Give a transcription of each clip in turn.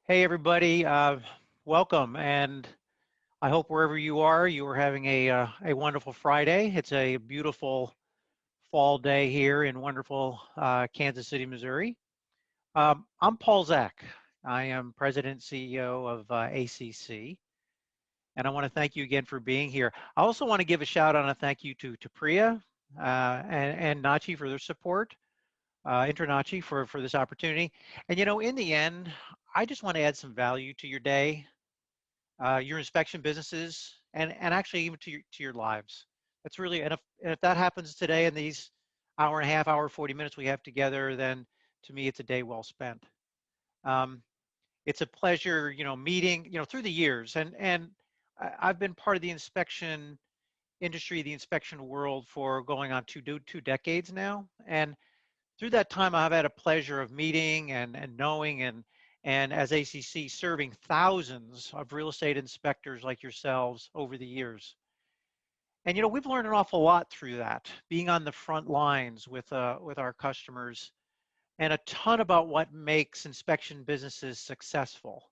Hey everybody, welcome, and I hope wherever you are having a wonderful Friday. It's a beautiful fall day here in wonderful Kansas City, Missouri. I'm Paul Zak. I am President and CEO of ACC, and I want to thank you again for being here. I also want to give a shout out and a thank you to Priya and NACHI for their support. InterNACHI for this opportunity. And in the end, I just want to add some value to your day, your inspection businesses, and actually even to your lives. That's really, and if that happens today in these hour and a half, hour 40 minutes we have together, then to me it's a day well spent. Um, it's a pleasure, meeting, through the years, and I've been part of the inspection industry, the inspection world for going on two decades now, and through that time, I've had a pleasure of meeting and knowing and as ACC serving thousands of real estate inspectors like yourselves over the years. And we've learned an awful lot through that, being on the front lines with our customers, and a ton about what makes inspection businesses successful,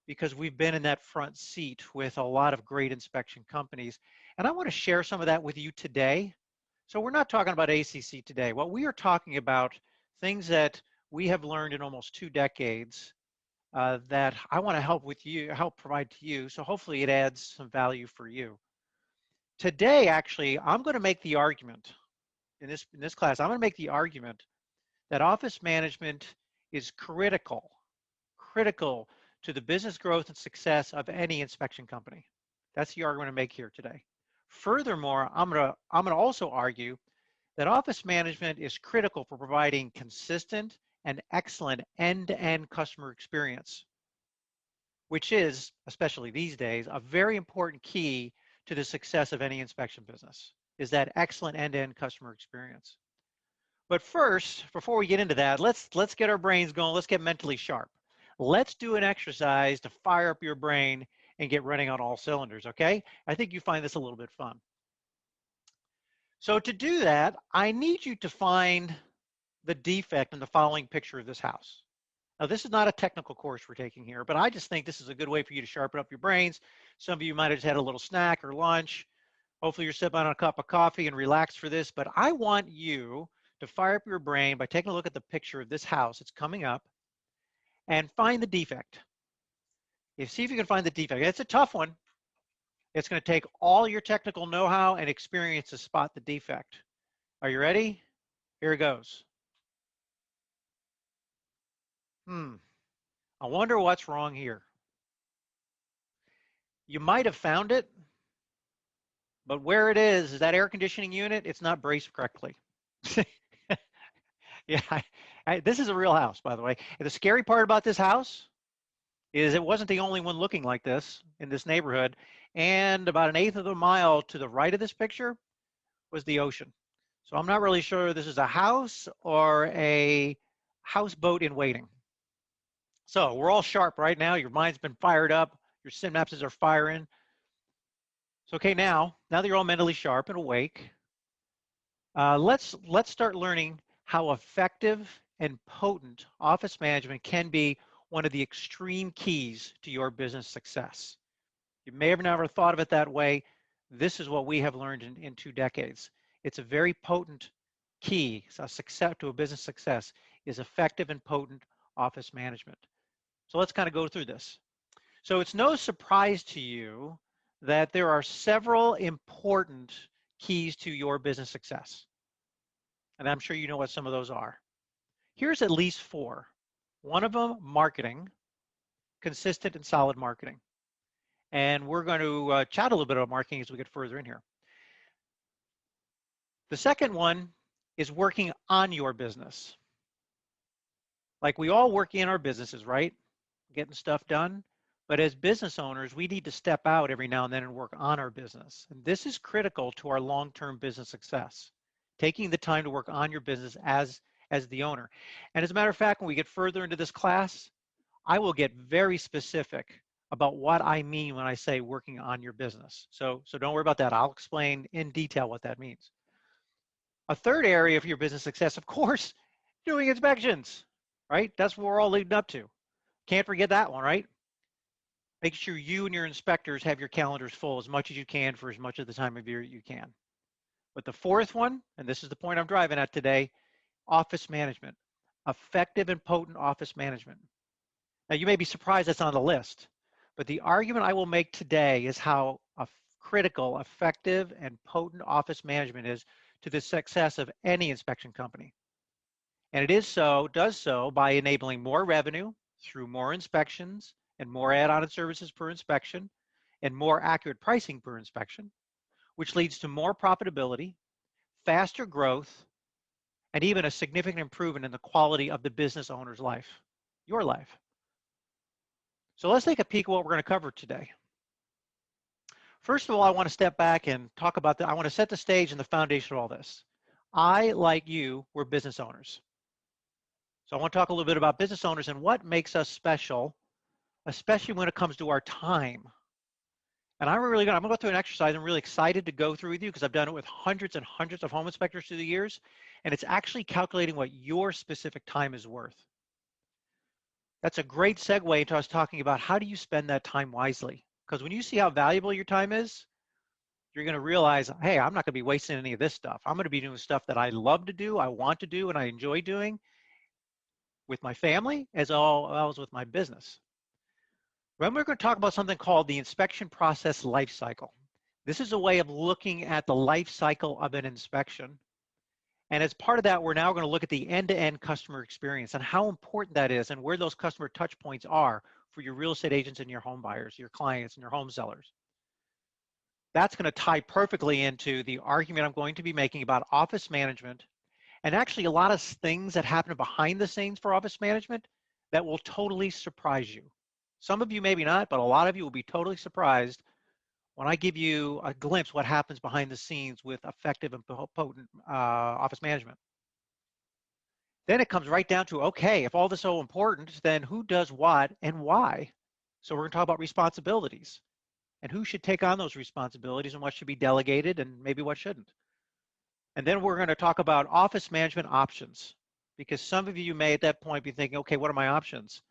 because we've been in that front seat with a lot of great inspection companies. And I want to share some of that with you today. So we're not talking about ACC today. What we are talking about, things that we have learned in almost 2 decades that I want to help provide to you. So hopefully it adds some value for you. Today, actually, I'm going to make the argument in this class. I'm going to make the argument that office management is critical to the business growth and success of any inspection company. That's the argument I'm going to make here today. Furthermore, I'm going to also argue that office management is critical for providing consistent and excellent end-to-end customer experience, which is, especially these days, a very important key to the success of any inspection business, is that excellent end-to-end customer experience. But first, before we get into that, let's get our brains going. Let's get mentally sharp. Let's do an exercise to fire up your brain and get running on all cylinders, okay? I think you find this a little bit fun. So to do that, I need you to find the defect in the following picture of this house. Now, this is not a technical course we're taking here, but I just think this is a good way for you to sharpen up your brains. Some of you might have just had a little snack or lunch. Hopefully you're sipping on a cup of coffee and relaxed for this, but I want you to fire up your brain by taking a look at the picture of this house. It's coming up, and find the defect. See if you can find the defect. It's a tough one. It's going to take all your technical know-how and experience to spot the defect. Are you ready? Here it goes. I wonder what's wrong here. You might have found it, but where it is that air conditioning unit, it's not braced correctly. Yeah, this is a real house, by the way. And the scary part about this house is it wasn't the only one looking like this in this neighborhood. And about 1/8 of a mile to the right of this picture was the ocean. So I'm not really sure this is a house or a houseboat in waiting. So we're all sharp right now. Your mind's been fired up. Your synapses are firing. So okay, now that you're all mentally sharp and awake, let's start learning how effective and potent office management can be one of the extreme keys to your business success. You may have never thought of it that way. This is what we have learned in 2 decades. It's a very potent key. So success to a business success is effective and potent office management. So let's kind of go through this. So it's no surprise to you that there are several important keys to your business success. And I'm sure you know what some of those are. Here's at least 4. One of them, marketing, consistent and solid marketing. And we're going to chat a little bit about marketing as we get further in here. The second one is working on your business. Like we all work in our businesses, right? Getting stuff done. But as business owners, we need to step out every now and then and work on our business. And this is critical to our long-term business success. Taking the time to work on your business as the owner. And as a matter of fact, when we get further into this class, I will get very specific about what I mean when I say working on your business. So don't worry about that. I'll explain in detail what that means. A third area of your business success, of course, doing inspections, right? That's what we're all leading up to. Can't forget that one, right? Make sure you and your inspectors have your calendars full as much as you can for as much of the time of year you can. But the fourth one, and this is the point I'm driving at today, office management. Effective and potent office management. Now, you may be surprised that's on the list, but the argument I will make today is how critical, effective, and potent office management is to the success of any inspection company. And it does so by enabling more revenue through more inspections and more add-on services per inspection and more accurate pricing per inspection, which leads to more profitability, faster growth, and even a significant improvement in the quality of the business owner's life, your life. So let's take a peek at what we're going to cover today. First of all, I want to step back and talk about I want to set the stage and the foundation of all this. I, like you, we're business owners. So I want to talk a little bit about business owners and what makes us special, especially when it comes to our time. And I'm going to go through an exercise I'm really excited to go through with you because I've done it with hundreds and hundreds of home inspectors through the years, and it's actually calculating what your specific time is worth. That's a great segue into us talking about how do you spend that time wisely? Because when you see how valuable your time is, you're going to realize, hey, I'm not going to be wasting any of this stuff. I'm going to be doing stuff that I love to do, I want to do, and I enjoy doing with my family as well as with my business. Then we're going to talk about something called the inspection process life cycle. This is a way of looking at the life cycle of an inspection. And as part of that, we're now going to look at the end-to-end customer experience and how important that is and where those customer touch points are for your real estate agents and your home buyers, your clients and your home sellers. That's going to tie perfectly into the argument I'm going to be making about office management and actually a lot of things that happen behind the scenes for office management that will totally surprise you. Some of you maybe not, but a lot of you will be totally surprised when I give you a glimpse what happens behind the scenes with effective and potent office management. Then it comes right down to, okay, if all this is so important, then who does what and why? So we're going to talk about responsibilities and who should take on those responsibilities and what should be delegated and maybe what shouldn't. And then we're going to talk about office management options, because some of you may at that point be thinking, okay, what are my options?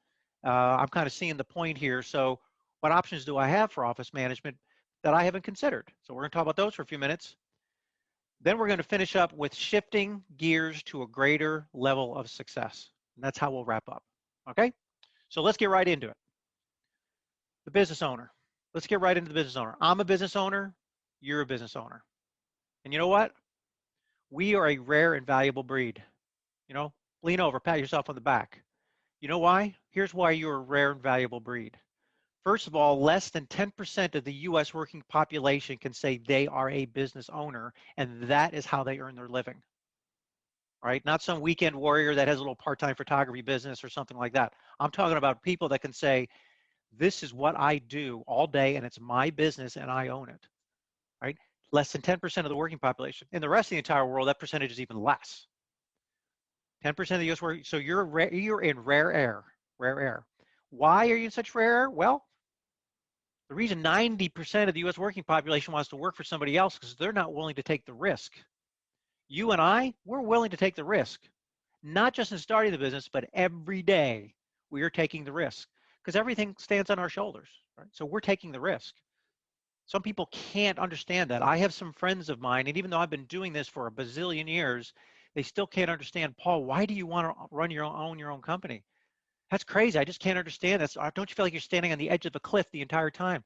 I'm kind of seeing the point here. So what options do I have for office management that I haven't considered? So we're going to talk about those for a few minutes. Then we're going to finish up with shifting gears to a greater level of success. And that's how we'll wrap up. Okay? So let's get right into it. The business owner. Let's get right into the business owner. I'm a business owner. You're a business owner. And you know what? We are a rare and valuable breed. You know, lean over, pat yourself on the back. You know why? Here's why you're a rare and valuable breed. First of all, less than 10% of the US working population can say they are a business owner, and that is how they earn their living. Right? Not some weekend warrior that has a little part-time photography business or something like that. I'm talking about people that can say, this is what I do all day and it's my business and I own it. Right? Less than 10% of the working population. In the rest of the entire world, that percentage is even less. 10% of the US working, so you're in rare air, rare air. Why are you in such rare air? Well, the reason 90% of the US working population wants to work for somebody else is because they're not willing to take the risk. You and I, we're willing to take the risk, not just in starting the business, but every day we are taking the risk because everything stands on our shoulders, right? So we're taking the risk. Some people can't understand that. I have some friends of mine, and even though I've been doing this for a bazillion years, they still can't understand, Paul, why do you want to run your own company? That's crazy. I just can't understand this. Don't you feel like you're standing on the edge of a cliff the entire time?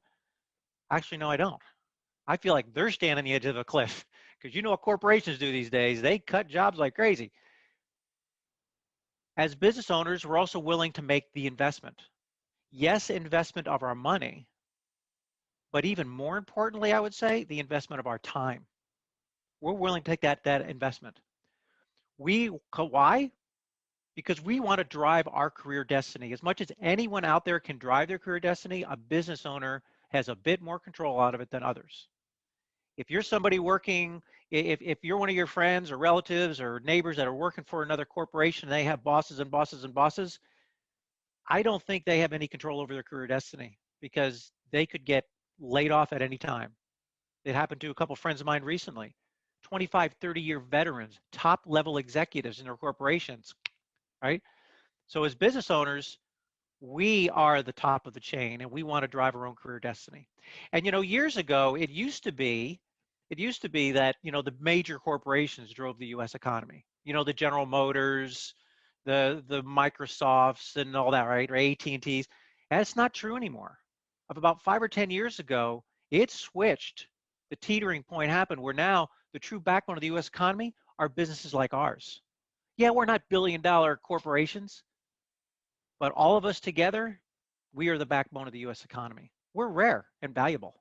Actually, no, I don't. I feel like they're standing on the edge of a cliff because you know what corporations do these days. They cut jobs like crazy. As business owners, we're also willing to make the investment. Yes, investment of our money, but even more importantly, I would say the investment of our time. We're willing to take that investment. Why? Because we want to drive our career destiny. As much as anyone out there can drive their career destiny, a business owner has a bit more control out of it than others. If you're somebody working, if you're one of your friends or relatives or neighbors that are working for another corporation and they have bosses and bosses and bosses, I don't think they have any control over their career destiny because they could get laid off at any time. It happened to a couple of friends of mine recently. 25, 30-year veterans, top-level executives in their corporations, right? So as business owners, We are the top of the chain, and we want to drive our own career destiny. And years ago, it used to be that the major corporations drove the U.S. economy. The General Motors, the Microsofts, and all that, right? Or AT&Ts. That's not true anymore. Of about 5 or 10 years ago, it switched. The teetering point happened where now the true backbone of the U.S. economy are businesses like ours. Yeah, we're not billion-dollar corporations, but all of us together, we are the backbone of the U.S. economy. We're rare and valuable.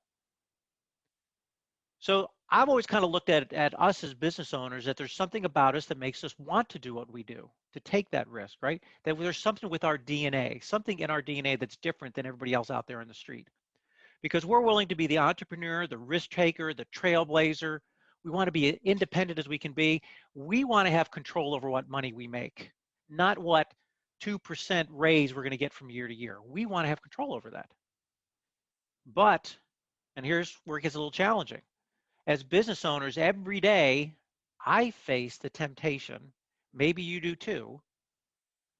So I've always kind of looked at us as business owners that there's something about us that makes us want to do what we do, to take that risk, right? That there's something with our DNA, something in our DNA that's different than everybody else out there in the street. Because we're willing to be the entrepreneur, the risk taker, the trailblazer. We want to be independent as we can be. We want to have control over what money we make, not what 2% raise we're going to get from year to year. We want to have control over that. But, and here's where it gets a little challenging. As business owners, every day I face the temptation, maybe you do too,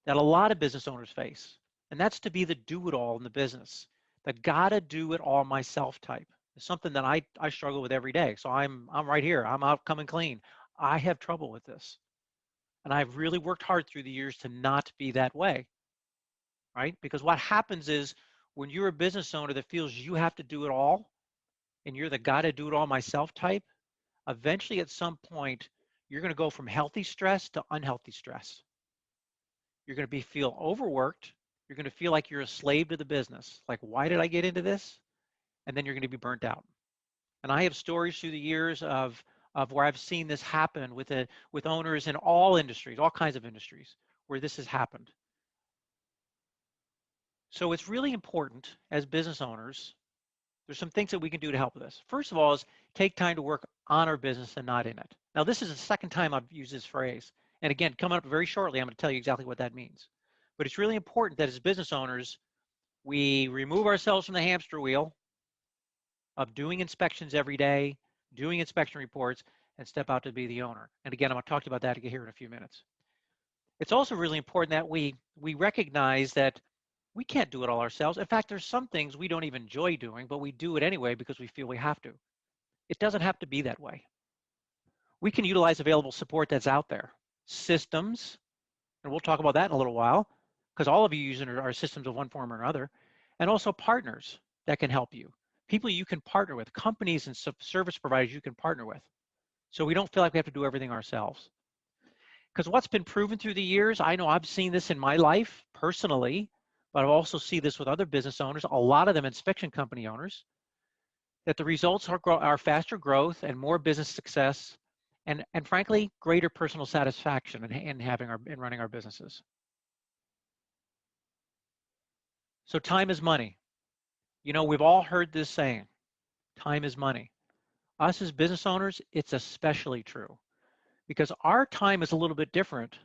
that a lot of business owners face, and that's to be the do-it-all in the business, the gotta do it all myself type. It's something that I struggle with every day. So I'm right here. I'm out coming clean. I have trouble with this, and I've really worked hard through the years to not be that way, right? Because what happens is when you're a business owner that feels you have to do it all, and you're the gotta do it all myself type, eventually at some point, you're going to go from healthy stress to unhealthy stress. You're going to feel overworked. You're going to feel like you're a slave to the business. Like, why did I get into this? And then you're going to be burnt out. And I have stories through the years of where I've seen this happen with owners in all industries, all kinds of industries, where this has happened. So it's really important as business owners. There's some things that we can do to help with this. First of all is take time to work on our business and not in it. Now, this is the second time I've used this phrase. And again, coming up very shortly, I'm going to tell you exactly what that means. But it's really important that as business owners, we remove ourselves from the hamster wheel of doing inspections every day, doing inspection reports, and step out to be the owner. And again, I'm going to talk about that here in a few minutes. It's also really important that we recognize that we can't do it all ourselves. In fact, there's some things we don't even enjoy doing, but we do it anyway because we feel we have to. It doesn't have to be that way. We can utilize available support that's out there. Systems, and we'll talk about that in a little while, because all of you using our systems of one form or another, and also partners that can help you. People you can partner with, companies and service providers you can partner with. So we don't feel like we have to do everything ourselves. Because what's been proven through the years, I know I've seen this in my life personally, but I've also seen this with other business owners, a lot of them inspection company owners, that the results are faster growth and more business success, and frankly, greater personal satisfaction in running our businesses. So time is money. We've all heard this saying, time is money. Us as business owners, it's especially true because our time is a little bit different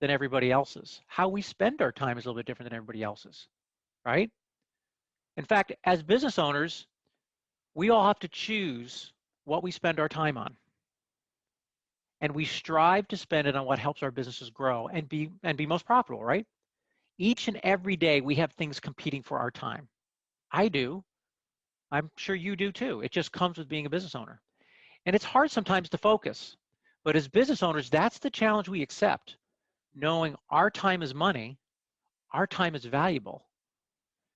than everybody else's. How we spend our time is a little bit different than everybody else's, right? In fact, as business owners, we all have to choose what we spend our time on. And we strive to spend it on what helps our businesses grow and be most profitable, right? Each and every day we have things competing for our time. I do. I'm sure you do too. It just comes with being a business owner. And it's hard sometimes to focus. But as business owners, that's the challenge we accept. Knowing our time is money, our time is valuable.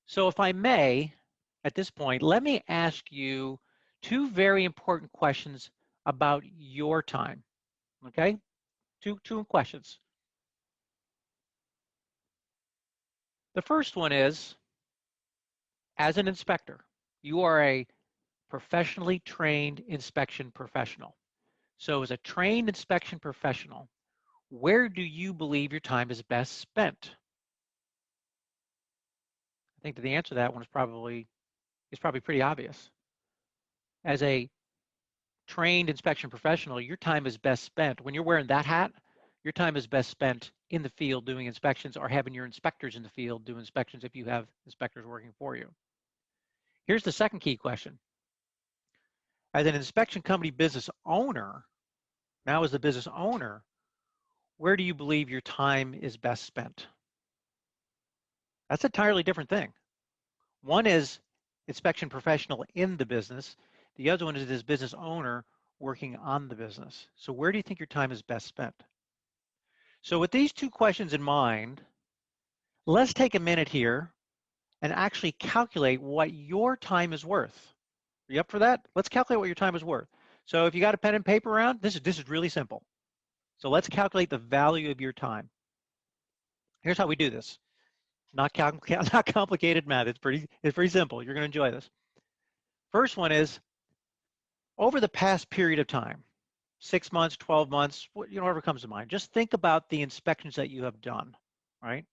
So if I may, at this point, let me ask you two very important questions about your time. Okay? Two questions. The first one is, as an inspector, you are a professionally trained inspection professional. So as a trained inspection professional, where do you believe your time is best spent? I think that the answer to that one is probably pretty obvious. As a trained inspection professional, your time is best spent. When you're wearing that hat, your time is best spent in the field doing inspections or having your inspectors in the field do inspections if you have inspectors working for you. Here's the second key question. As an inspection company business owner, now as the business owner, where do you believe your time is best spent? That's an entirely different thing. One is inspection professional in the business. The other one is this business owner working on the business. So where do you think your time is best spent? So with these two questions in mind, let's take a minute here and actually calculate what your time is worth. Are you up for that? Let's calculate what your time is worth. So if you got a pen and paper around, this is really simple. So let's calculate the value of your time. Here's how we do this. Not complicated math. It's pretty simple. You're going to enjoy this. First one is over the past period of time, 6 months, 12 months, whatever comes to mind. Just think about the inspections that you have done, right?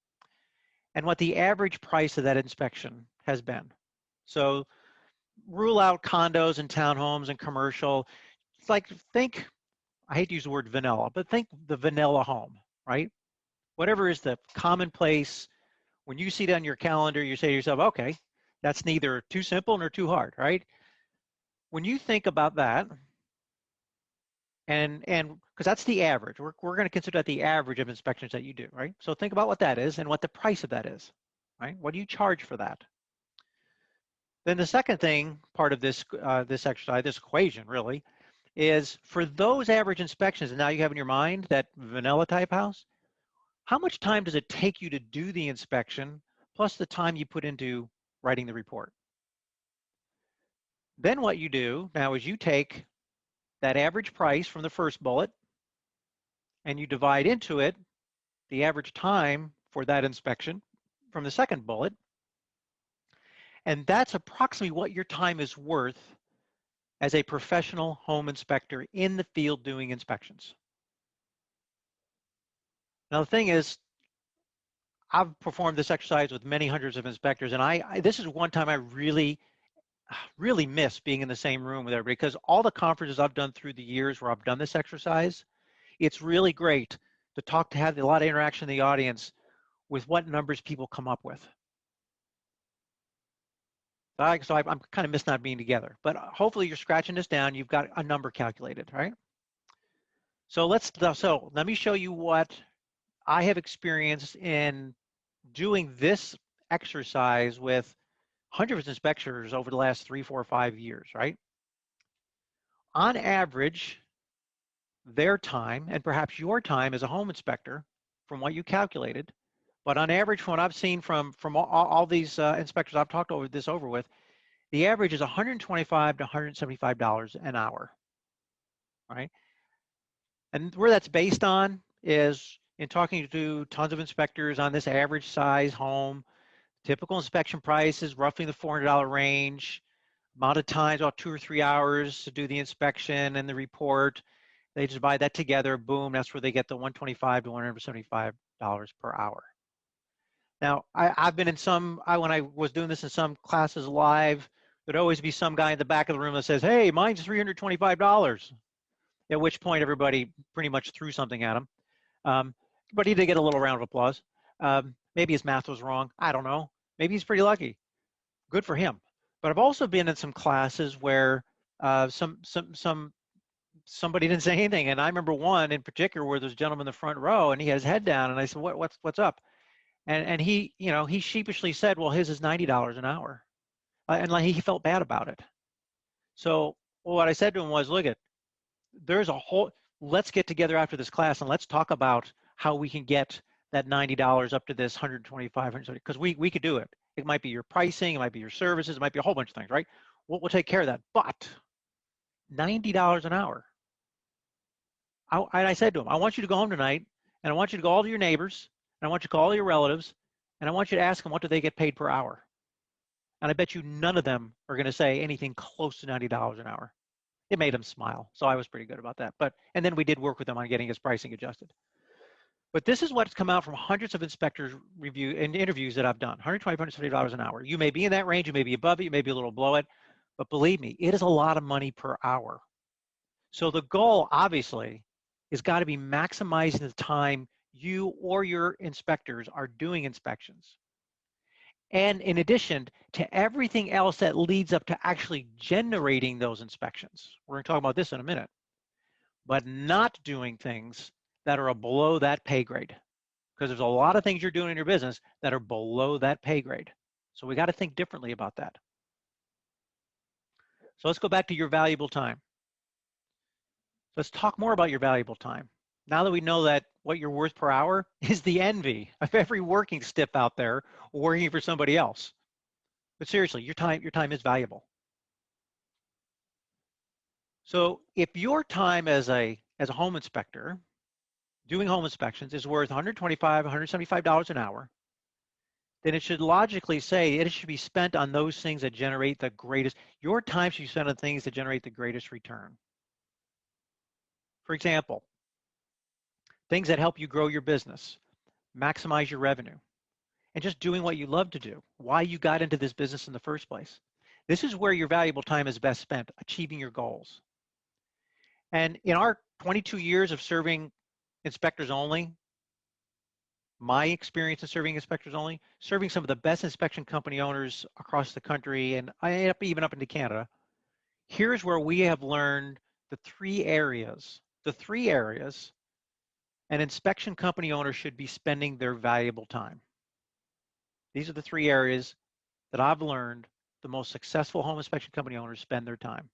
And what the average price of that inspection has been. So rule out condos and townhomes and commercial. It's like, think, I hate to use the word vanilla, but think the vanilla home, right? Whatever is the commonplace, when you see it on your calendar, you say to yourself, okay, that's neither too simple nor too hard, right? When you think about that, and because that's the average, we're going to consider that the average of inspections that you do, right? So think about what that is and what the price of that is, right? What do you charge for that? Then the second thing, part of this this exercise, this equation really, is for those average inspections, and now you have in your mind that vanilla type house, how much time does it take you to do the inspection plus the time you put into writing the report? Then what you do now is you take that average price from the first bullet and you divide into it the average time for that inspection from the second bullet. And that's approximately what your time is worth as a professional home inspector in the field doing inspections. Now, the thing is, I've performed this exercise with many hundreds of inspectors, and this is one time I really miss being in the same room with everybody, because all the conferences I've done through the years where I've done this exercise, it's really great to have a lot of interaction in the audience with what numbers people come up with. So I'm kind of miss not being together, but hopefully you're scratching this down. You've got a number calculated, right? So let me show you what I have experienced in doing this exercise with hundreds of inspectors over the last 3, 4, 5 years, right? On average, their time, and perhaps your time as a home inspector, from what you calculated, but on average, from what I've seen from all these inspectors I've talked over with, the average is $125 to $175 an hour, right? And where that's based on is in talking to tons of inspectors on this average size home. Typical inspection price is roughly in the $400 range. Amount of time, about 2 or 3 hours to do the inspection and the report. They just buy that together, boom, that's where they get the $125 to $175 per hour. Now, I've been in when I was doing this in some classes live, there'd always be some guy in the back of the room that says, hey, mine's $325. At which point everybody pretty much threw something at him. But he did get a little round of applause. Maybe his math was wrong. I don't know. Maybe he's pretty lucky. Good for him. But I've also been in some classes where somebody didn't say anything, and I remember one in particular where there's a gentleman in the front row, and he had his head down, and I said, "What's up?" And he, he sheepishly said, "Well, his is $90 an hour," and like he felt bad about it. So what I said to him was, "Look there's a whole. Let's get together after this class and let's talk about how we can get that $90 up to this 125, because we could do it. It might be your pricing, it might be your services, it might be a whole bunch of things, right? We'll take care of that. But $90 an hour." I said to him, I want you to go home tonight, and I want you to go all to your neighbors, and I want you to call all your relatives, and I want you to ask them what do they get paid per hour. And I bet you none of them are going to say anything close to $90 an hour. It made him smile, so I was pretty good about that. And then we did work with him on getting his pricing adjusted. But this is what's come out from hundreds of inspectors review and interviews that I've done, $120, $170 an hour. You may be in that range, you may be above it, you may be a little below it, but believe me, it is a lot of money per hour. So the goal, obviously, has got to be maximizing the time you or your inspectors are doing inspections. And in addition to everything else that leads up to actually generating those inspections. We're going to talk about this in a minute. But not doing things that are below that pay grade. because there's a lot of things you're doing in your business that are below that pay grade. So we got to think differently about that. So let's go back to your valuable time. Let's talk more about your valuable time. Now that we know that what you're worth per hour is the envy of every working stiff out there working for somebody else. But seriously, your time is valuable. So if your time as a home inspector doing home inspections is worth $125, $175 an hour, then it should logically say it should be spent on those things that generate the greatest, your time should be spent on things that generate the greatest return. For example, things that help you grow your business, maximize your revenue, and just doing what you love to do, why you got into this business in the first place. This is where your valuable time is best spent, achieving your goals. And in our 22 years of serving inspectors only, my experience in serving inspectors only, serving some of the best inspection company owners across the country, and I end up even up into Canada, here's where we have learned the three areas an inspection company owner should be spending their valuable time. These are the three areas that I've learned the most successful home inspection company owners spend their time.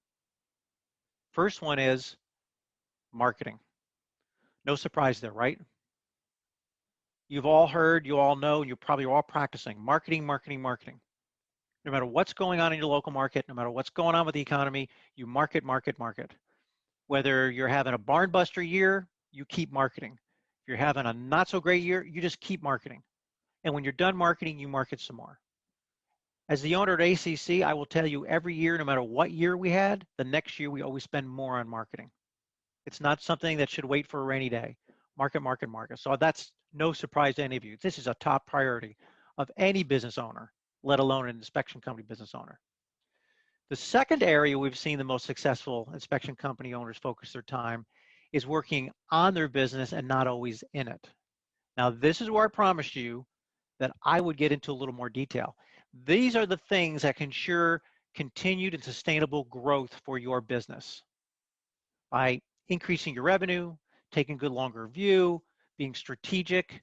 First one is marketing. No surprise there, right? You've all heard, you all know, and you're probably all practicing marketing, marketing, marketing. No matter what's going on in your local market, no matter what's going on with the economy, you market, market, market. Whether you're having a barn buster year, you keep marketing. If you're having a not so great year, you just keep marketing. And when you're done marketing, you market some more. As the owner at ACC, I will tell you every year, no matter what year we had, the next year we always spend more on marketing. It's not something that should wait for a rainy day. Market, market, market. So that's no surprise to any of you. This is a top priority of any business owner, let alone an inspection company business owner. The second area we've seen the most successful inspection company owners focus their time is working on their business and not always in it. Now, this is where I promised you that I would get into a little more detail. These are the things that can ensure continued and sustainable growth for your business by increasing your revenue, taking a good longer view, being strategic,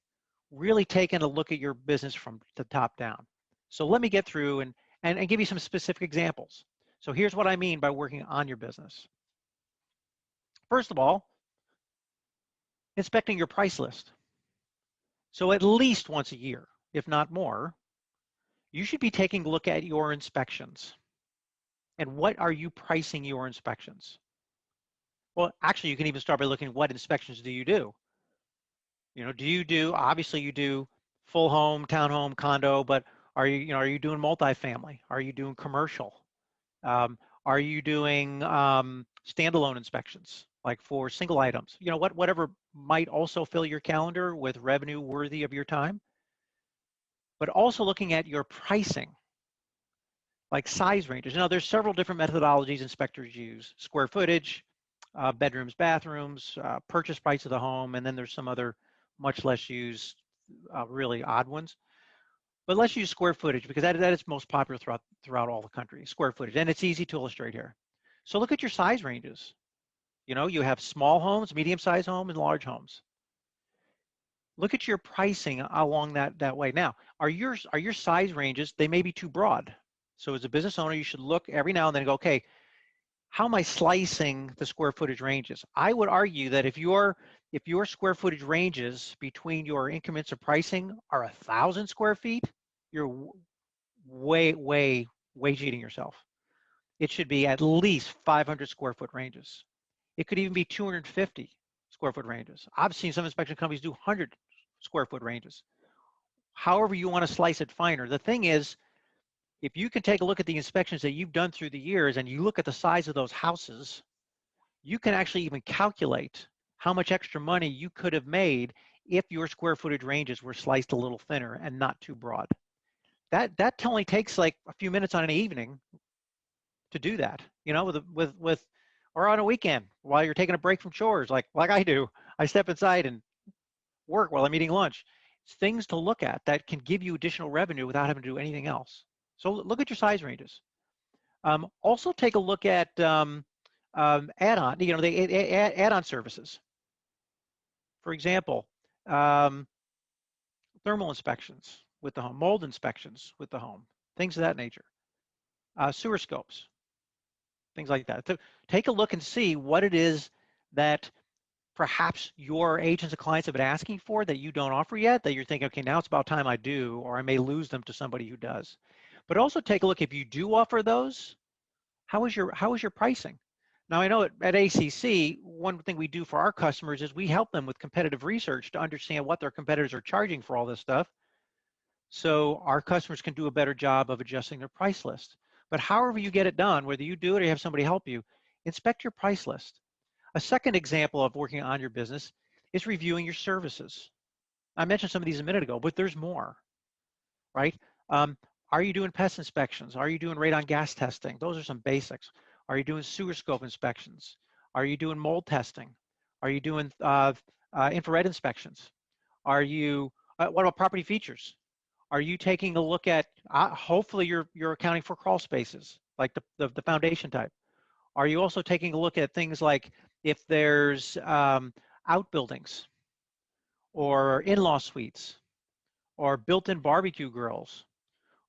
really taking a look at your business from the top down. So let me get through and give you some specific examples. So here's what I mean by working on your business. First of all, inspecting your price list. So at least once a year, if not more, you should be taking a look at your inspections. And what are you pricing your inspections? Well, actually, you can even start by looking at what inspections do you do? Obviously you do full home, townhome, condo, but are you doing multifamily? Are you doing commercial? Are you doing standalone inspections, like for single items? Whatever might also fill your calendar with revenue worthy of your time. But also looking at your pricing, like size ranges. There's several different methodologies inspectors use: square footage, bedrooms, bathrooms, purchase price of the home, and then there's some other much less used, really odd ones. But let's use square footage because that is most popular throughout all the country, square footage, and it's easy to illustrate here. So look at your size ranges. You have small homes, medium-sized homes, and large homes. Look at your pricing along that way. Now, are your size ranges, they may be too broad. So as a business owner, you should look every now and then and go, okay, how am I slicing the square footage ranges? I would argue that if your square footage ranges between your increments of pricing are 1,000 square feet, you're way cheating yourself. It should be at least 500 square foot ranges. It could even be 250 square foot ranges. I've seen some inspection companies do 100 square foot ranges. However you want to slice it finer. The thing is, if you can take a look at the inspections that you've done through the years and you look at the size of those houses, you can actually even calculate how much extra money you could have made if your square footage ranges were sliced a little thinner and not too broad. That only takes like a few minutes on an evening to do that, or on a weekend while you're taking a break from chores, like I do. I step inside and work while I'm eating lunch. It's things to look at that can give you additional revenue without having to do anything else. So look at your size ranges. Also take a look at add-on, add-on services. For example, thermal inspections with the home, mold inspections with the home, things of that nature, sewer scopes, things like that. So take a look and see what it is that perhaps your agents and clients have been asking for that you don't offer yet, that you're thinking, okay, now it's about time I do, or I may lose them to somebody who does. But also take a look, if you do offer those, how is your pricing? Now, I know at ACC, one thing we do for our customers is we help them with competitive research to understand what their competitors are charging for all this stuff, so our customers can do a better job of adjusting their price list. But however you get it done, whether you do it or you have somebody help you, inspect your price list. A second example of working on your business is reviewing your services. I mentioned some of these a minute ago, but there's more, right? Are you doing pest inspections? Are you doing radon gas testing? Those are some basics. Are you doing sewer scope inspections? Are you doing mold testing? Are you doing infrared inspections? Are you, what about property features? Are you taking a look at, hopefully you're accounting for crawl spaces, like the foundation type. Are you also taking a look at things like if there's outbuildings or in-law suites or built-in barbecue grills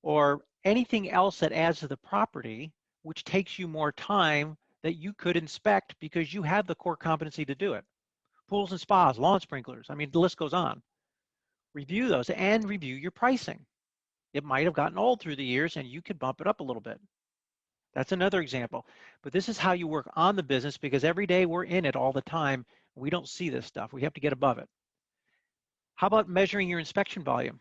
or anything else that adds to the property, which takes you more time that you could inspect because you have the core competency to do it. Pools and spas, lawn sprinklers, I mean, the list goes on. Review those and review your pricing. It might have gotten old through the years and you could bump it up a little bit. That's another example. But this is how you work on the business, because every day we're in it all the time. We don't see this stuff. We have to get above it. How about measuring your inspection volume?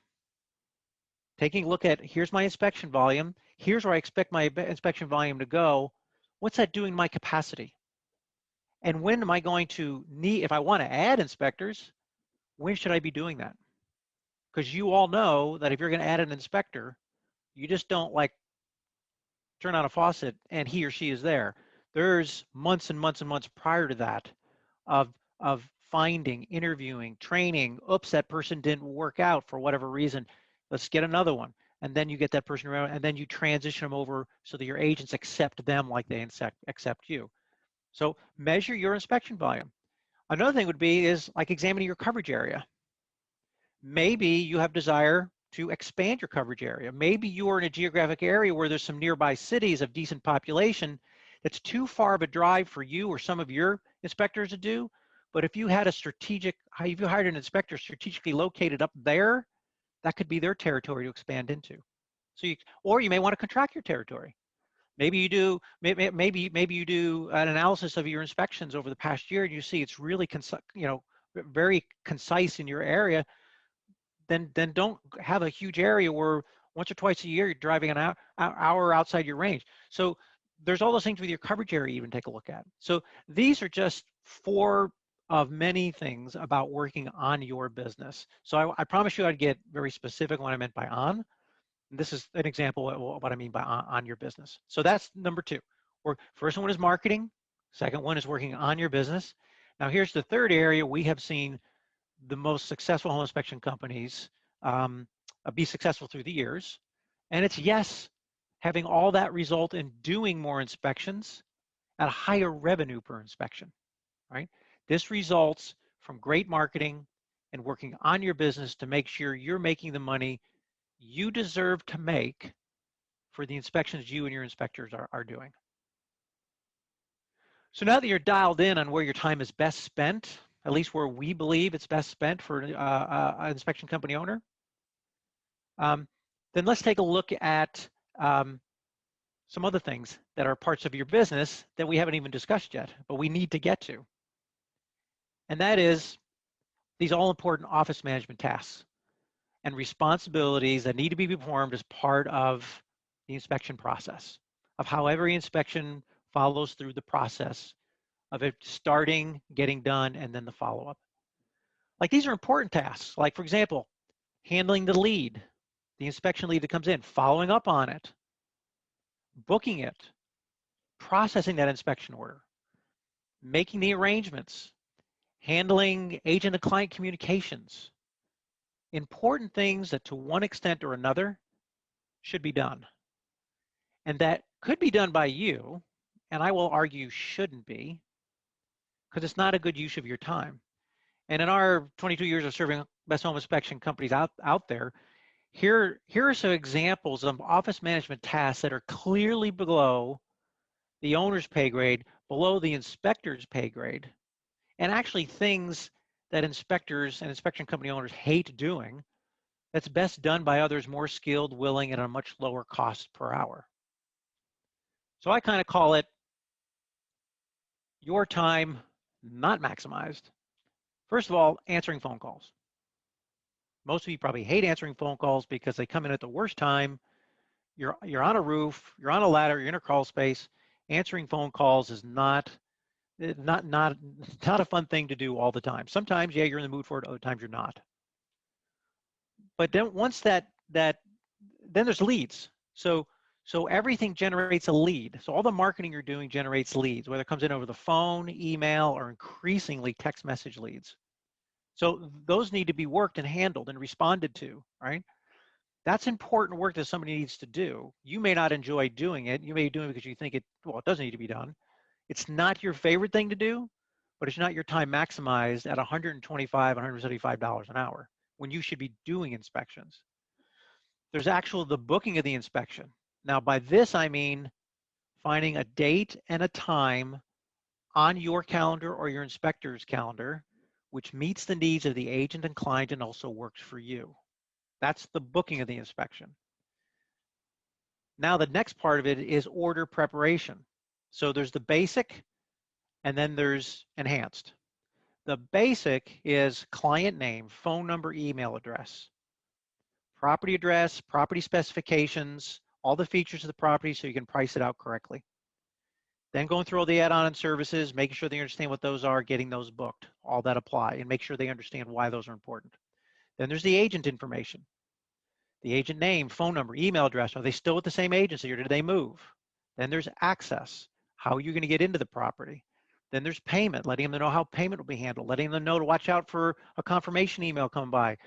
Taking a look at, here's my inspection volume. Here's where I expect my inspection volume to go. What's that doing to my capacity? And when am I going to need, if I want to add inspectors, when should I be doing that? Because you all know that if you're going to add an inspector, you just don't like turn on a faucet and he or she is there. There's months and months and months prior to that of finding, interviewing, training. Oops, that person didn't work out for whatever reason. Let's get another one. And then you get that person around, and then you transition them over so that your agents accept them like they accept you. So measure your inspection volume. Another thing would be is like examining your coverage area. Maybe you have desire to expand your coverage area. Maybe you are in a geographic area where there's some nearby cities of decent population that's too far of a drive for you or some of your inspectors to do. But if you had a strategic, if you hired an inspector strategically located up there, that could be their territory to expand into. So or you may want to contract your territory. Maybe you do, maybe you do an analysis of your inspections over the past year and you see it's really, very concise in your area. Then don't have a huge area where once or twice a year you're driving an hour outside your range. So there's all those things with your coverage area you even take a look at. So these are just 4 of many things about working on your business. So I promise you I'd get very specific when I meant by on. This is an example of what I mean by on your business. So that's number 2. First one is marketing. Second one is working on your business. Now here's the third area we have seen the most successful home inspection companies be successful through the years. And it's, yes, having all that result in doing more inspections at a higher revenue per inspection, right? This results from great marketing and working on your business to make sure you're making the money you deserve to make for the inspections you and your inspectors are doing. So now that you're dialed in on where your time is best spent, at least where we believe it's best spent for an inspection company owner, then let's take a look at some other things that are parts of your business that we haven't even discussed yet, but we need to get to. And that is these all-important office management tasks and responsibilities that need to be performed as part of the inspection process, of how every inspection follows through the process of it starting, getting done, and then the follow-up. Like, these are important tasks. Like, for example, handling the lead, the inspection lead that comes in, following up on it, booking it, processing that inspection order, making the arrangements, handling agent and client communications. Important things that to one extent or another should be done. And that could be done by you, and I will argue shouldn't be, because it's not a good use of your time. And in our 22 years of serving best home inspection companies out there. Here are some examples of office management tasks that are clearly below the owner's pay grade, below the inspector's pay grade, and actually things that inspectors and inspection company owners hate doing, that's best done by others more skilled, willing, and at a much lower cost per hour. So I kind of call it your time not maximized. First of all, answering phone calls. Most of you probably hate answering phone calls because they come in at the worst time. You're on a roof, you're on a ladder, you're in a crawl space. Answering phone calls is not a fun thing to do all the time. Sometimes, yeah, you're in the mood for it. Other times, you're not. But then once then there's leads. So everything generates a lead. So all the marketing you're doing generates leads, whether it comes in over the phone, email, or increasingly text message leads. So those need to be worked and handled and responded to, right? That's important work that somebody needs to do. You may not enjoy doing it. You may be doing it because you think it doesn't need to be done. It's not your favorite thing to do, but it's not your time maximized at $125, $175 an hour when you should be doing inspections. There's actually the booking of the inspection. Now, by this, I mean finding a date and a time on your calendar or your inspector's calendar, which meets the needs of the agent and client and also works for you. That's the booking of the inspection. Now, the next part of it is order preparation. So there's the basic, and then there's enhanced. The basic is client name, phone number, email address, property specifications, all the features of the property so you can price it out correctly. Then going through all the add-on and services, making sure they understand what those are, getting those booked, all that apply, and make sure they understand why those are important. Then there's the agent information. The agent name, phone number, email address. Are they still with the same agency or did they move? Then there's access. How are you going to get into the property? Then there's payment, letting them know how payment will be handled, letting them know to watch out for a confirmation email coming by,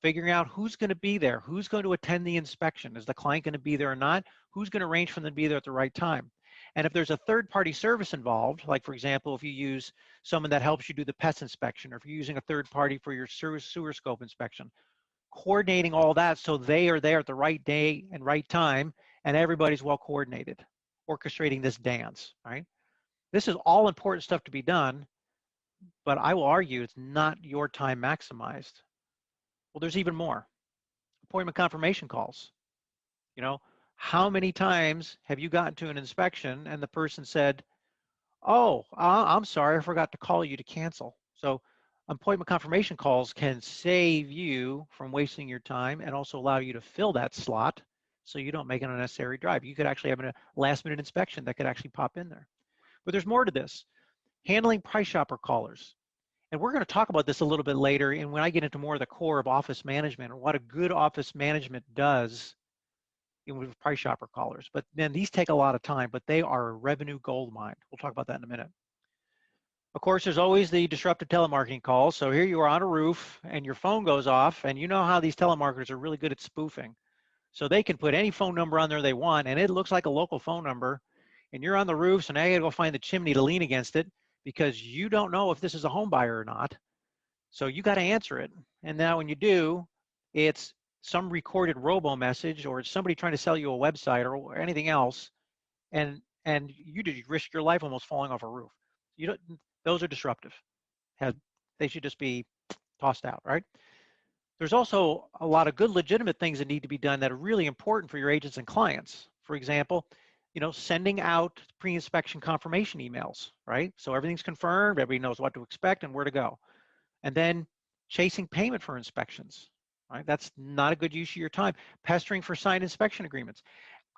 figuring out who's going to be there, who's going to attend the inspection. Is the client going to be there or not? Who's going to arrange for them to be there at the right time? And if there's a third-party service involved, like for example, if you use someone that helps you do the pest inspection, or if you're using a third party for your sewer scope inspection, coordinating all that so they are there at the right day and right time and everybody's well coordinated, orchestrating this dance, right? This is all important stuff to be done, but I will argue it's not your time maximized. Well, there's even more. Appointment confirmation calls. You know, how many times have you gotten to an inspection and the person said, oh, I'm sorry, I forgot to call you to cancel. So appointment confirmation calls can save you from wasting your time and also allow you to fill that slot so you don't make an unnecessary drive. You could actually have a last minute inspection that could actually pop in there. But there's more to this. Handling price shopper callers. And we're going to talk about this a little bit later and when I get into more of the core of office management and what a good office management does with price shopper callers. But then these take a lot of time, but they are a revenue gold mine. We'll talk about that in a minute. Of course, there's always the disruptive telemarketing calls. So here you are on a roof and your phone goes off, and you know how these telemarketers are really good at spoofing. So they can put any phone number on there they want, and it looks like a local phone number, and you're on the roof, so now you gotta go find the chimney to lean against it because you don't know if this is a home buyer or not. So you gotta answer it. And now when you do, it's some recorded robo message or it's somebody trying to sell you a website or anything else, and you just risk your life almost falling off a roof. You don't, those are disruptive. They should just be tossed out, right? There's also a lot of good legitimate things that need to be done that are really important for your agents and clients. For example, you know, sending out pre-inspection confirmation emails, right? So everything's confirmed, everybody knows what to expect and where to go. And then chasing payment for inspections, right? That's not a good use of your time. Pestering for signed inspection agreements.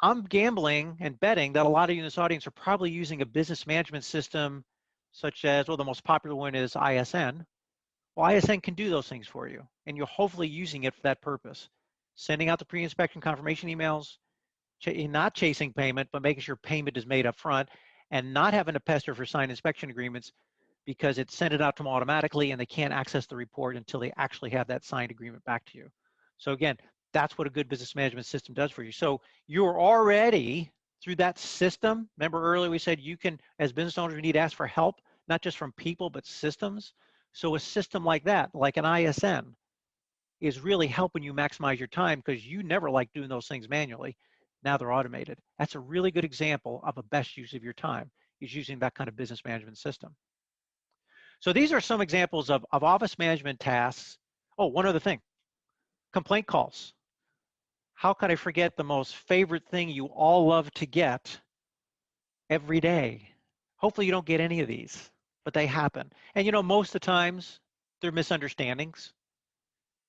I'm gambling and betting that a lot of you in this audience are probably using a business management system such as, well, the most popular one is ISN. Well, ISN can do those things for you, and you're hopefully using it for that purpose. Sending out the pre-inspection confirmation emails, not chasing payment, but making sure payment is made up front, and not having to pester for signed inspection agreements because it's sent it out to them automatically and they can't access the report until they actually have that signed agreement back to you. So again, that's what a good business management system does for you. So you're already through that system. Remember earlier we said you can, as business owners, we need to ask for help, not just from people, but systems. So a system like that, like an ISN, is really helping you maximize your time because you never like doing those things manually. Now they're automated. That's a really good example of a best use of your time, is using that kind of business management system. So these are some examples of office management tasks. Oh, one other thing, complaint calls. How could I forget the most favorite thing you all love to get every day? Hopefully you don't get any of these, but they happen. And you know, most of the times they're misunderstandings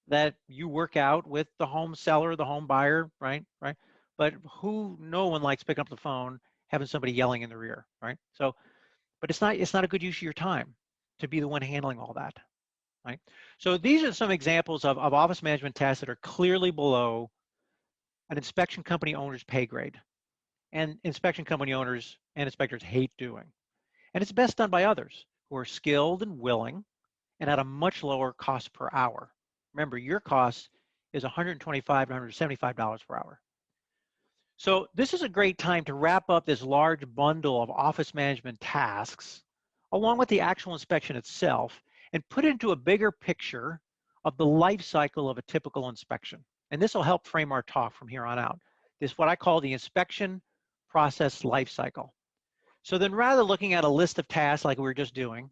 that you work out with the home seller, the home buyer, right? Right. But no one likes picking up the phone, having somebody yelling in their ear, right? So, but it's not a good use of your time to be the one handling all that, right? So these are some examples of office management tasks that are clearly below an inspection company owner's pay grade. And inspection company owners and inspectors hate doing. And it's best done by others who are skilled and willing and at a much lower cost per hour. Remember, your cost is $125 to $175 per hour. So this is a great time to wrap up this large bundle of office management tasks, along with the actual inspection itself, and put it into a bigger picture of the life cycle of a typical inspection. And this will help frame our talk from here on out. This is what I call the inspection process life cycle. So then rather than looking at a list of tasks like we were just doing,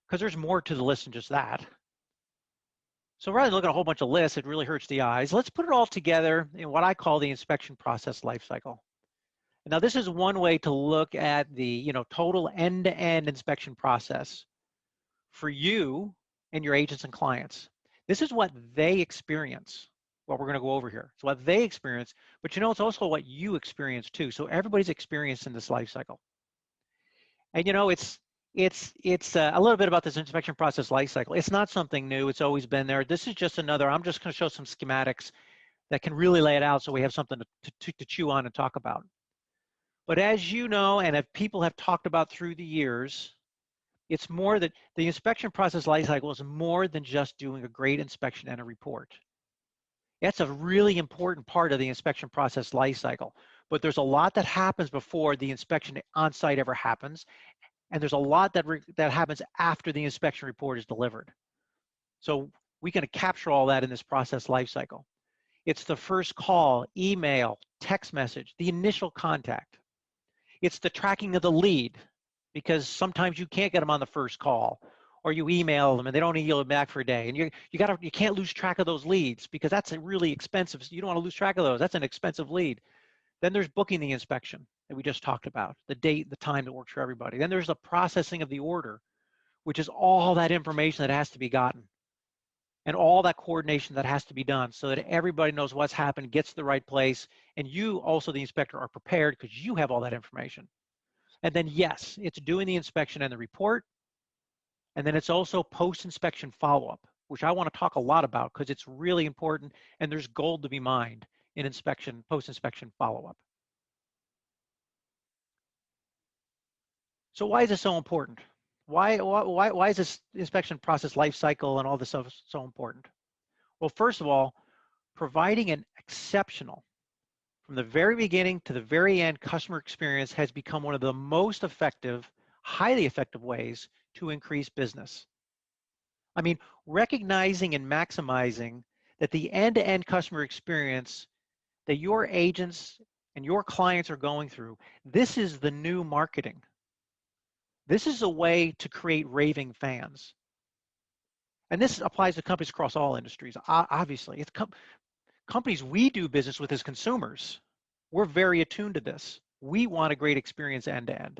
because there's more to the list than just that. So rather than looking at a whole bunch of lists, it really hurts the eyes. Let's put it all together in what I call the inspection process life cycle. Now, this is one way to look at the total end-to-end inspection process for you and your agents and clients. This is what they experience, what we're going to go over here. It's what they experience, but it's also what you experience too. So everybody's experienced in this life cycle. And it's a little bit about this inspection process life cycle. It's not something new. It's always been there. This is just another. I'm just going to show some schematics that can really lay it out so we have something to chew on and talk about. But as you know, and if people have talked about through the years, it's more that the inspection process life cycle is more than just doing a great inspection and a report. That's a really important part of the inspection process life cycle. But there's a lot that happens before the inspection on site ever happens. And there's a lot that happens after the inspection report is delivered. So we can capture all that in this process life cycle. It's the first call, email, text message, the initial contact. It's the tracking of the lead, because sometimes you can't get them on the first call, or you email them and they don't email back for a day. And you can't lose track of those leads because that's a really expensive. You don't want to lose track of those. That's an expensive lead. Then there's booking the inspection that we just talked about, the date, the time that works for everybody. Then there's the processing of the order, which is all that information that has to be gotten and all that coordination that has to be done so that everybody knows what's happened, gets to the right place, and you also, the inspector, are prepared because you have all that information. And then yes, it's doing the inspection and the report, and then it's also post-inspection follow-up, which I want to talk a lot about because it's really important and there's gold to be mined in inspection, post-inspection follow-up. So why is this so important? Why is this inspection process life cycle and all this stuff so important? Well, first of all, providing an exceptional, from the very beginning to the very end, customer experience has become one of the most effective, highly effective ways to increase business. I mean, recognizing and maximizing that the end-to-end customer experience that your agents and your clients are going through, this is the new marketing. This is a way to create raving fans. And this applies to companies across all industries. Obviously, it's companies we do business with as consumers. We're very attuned to this. We want a great experience end to end.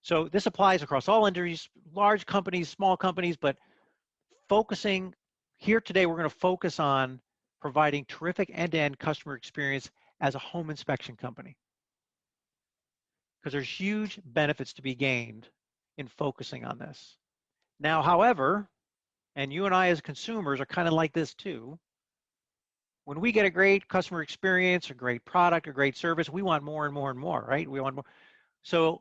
So this applies across all industries, large companies, small companies, but focusing here today, we're going to focus on providing terrific end-to-end customer experience as a home inspection company, because there's huge benefits to be gained in focusing on this. Now, however, and you and I as consumers are kind of like this too, when we get a great customer experience, a great product, a great service, we want more and more and more, right? We want more. So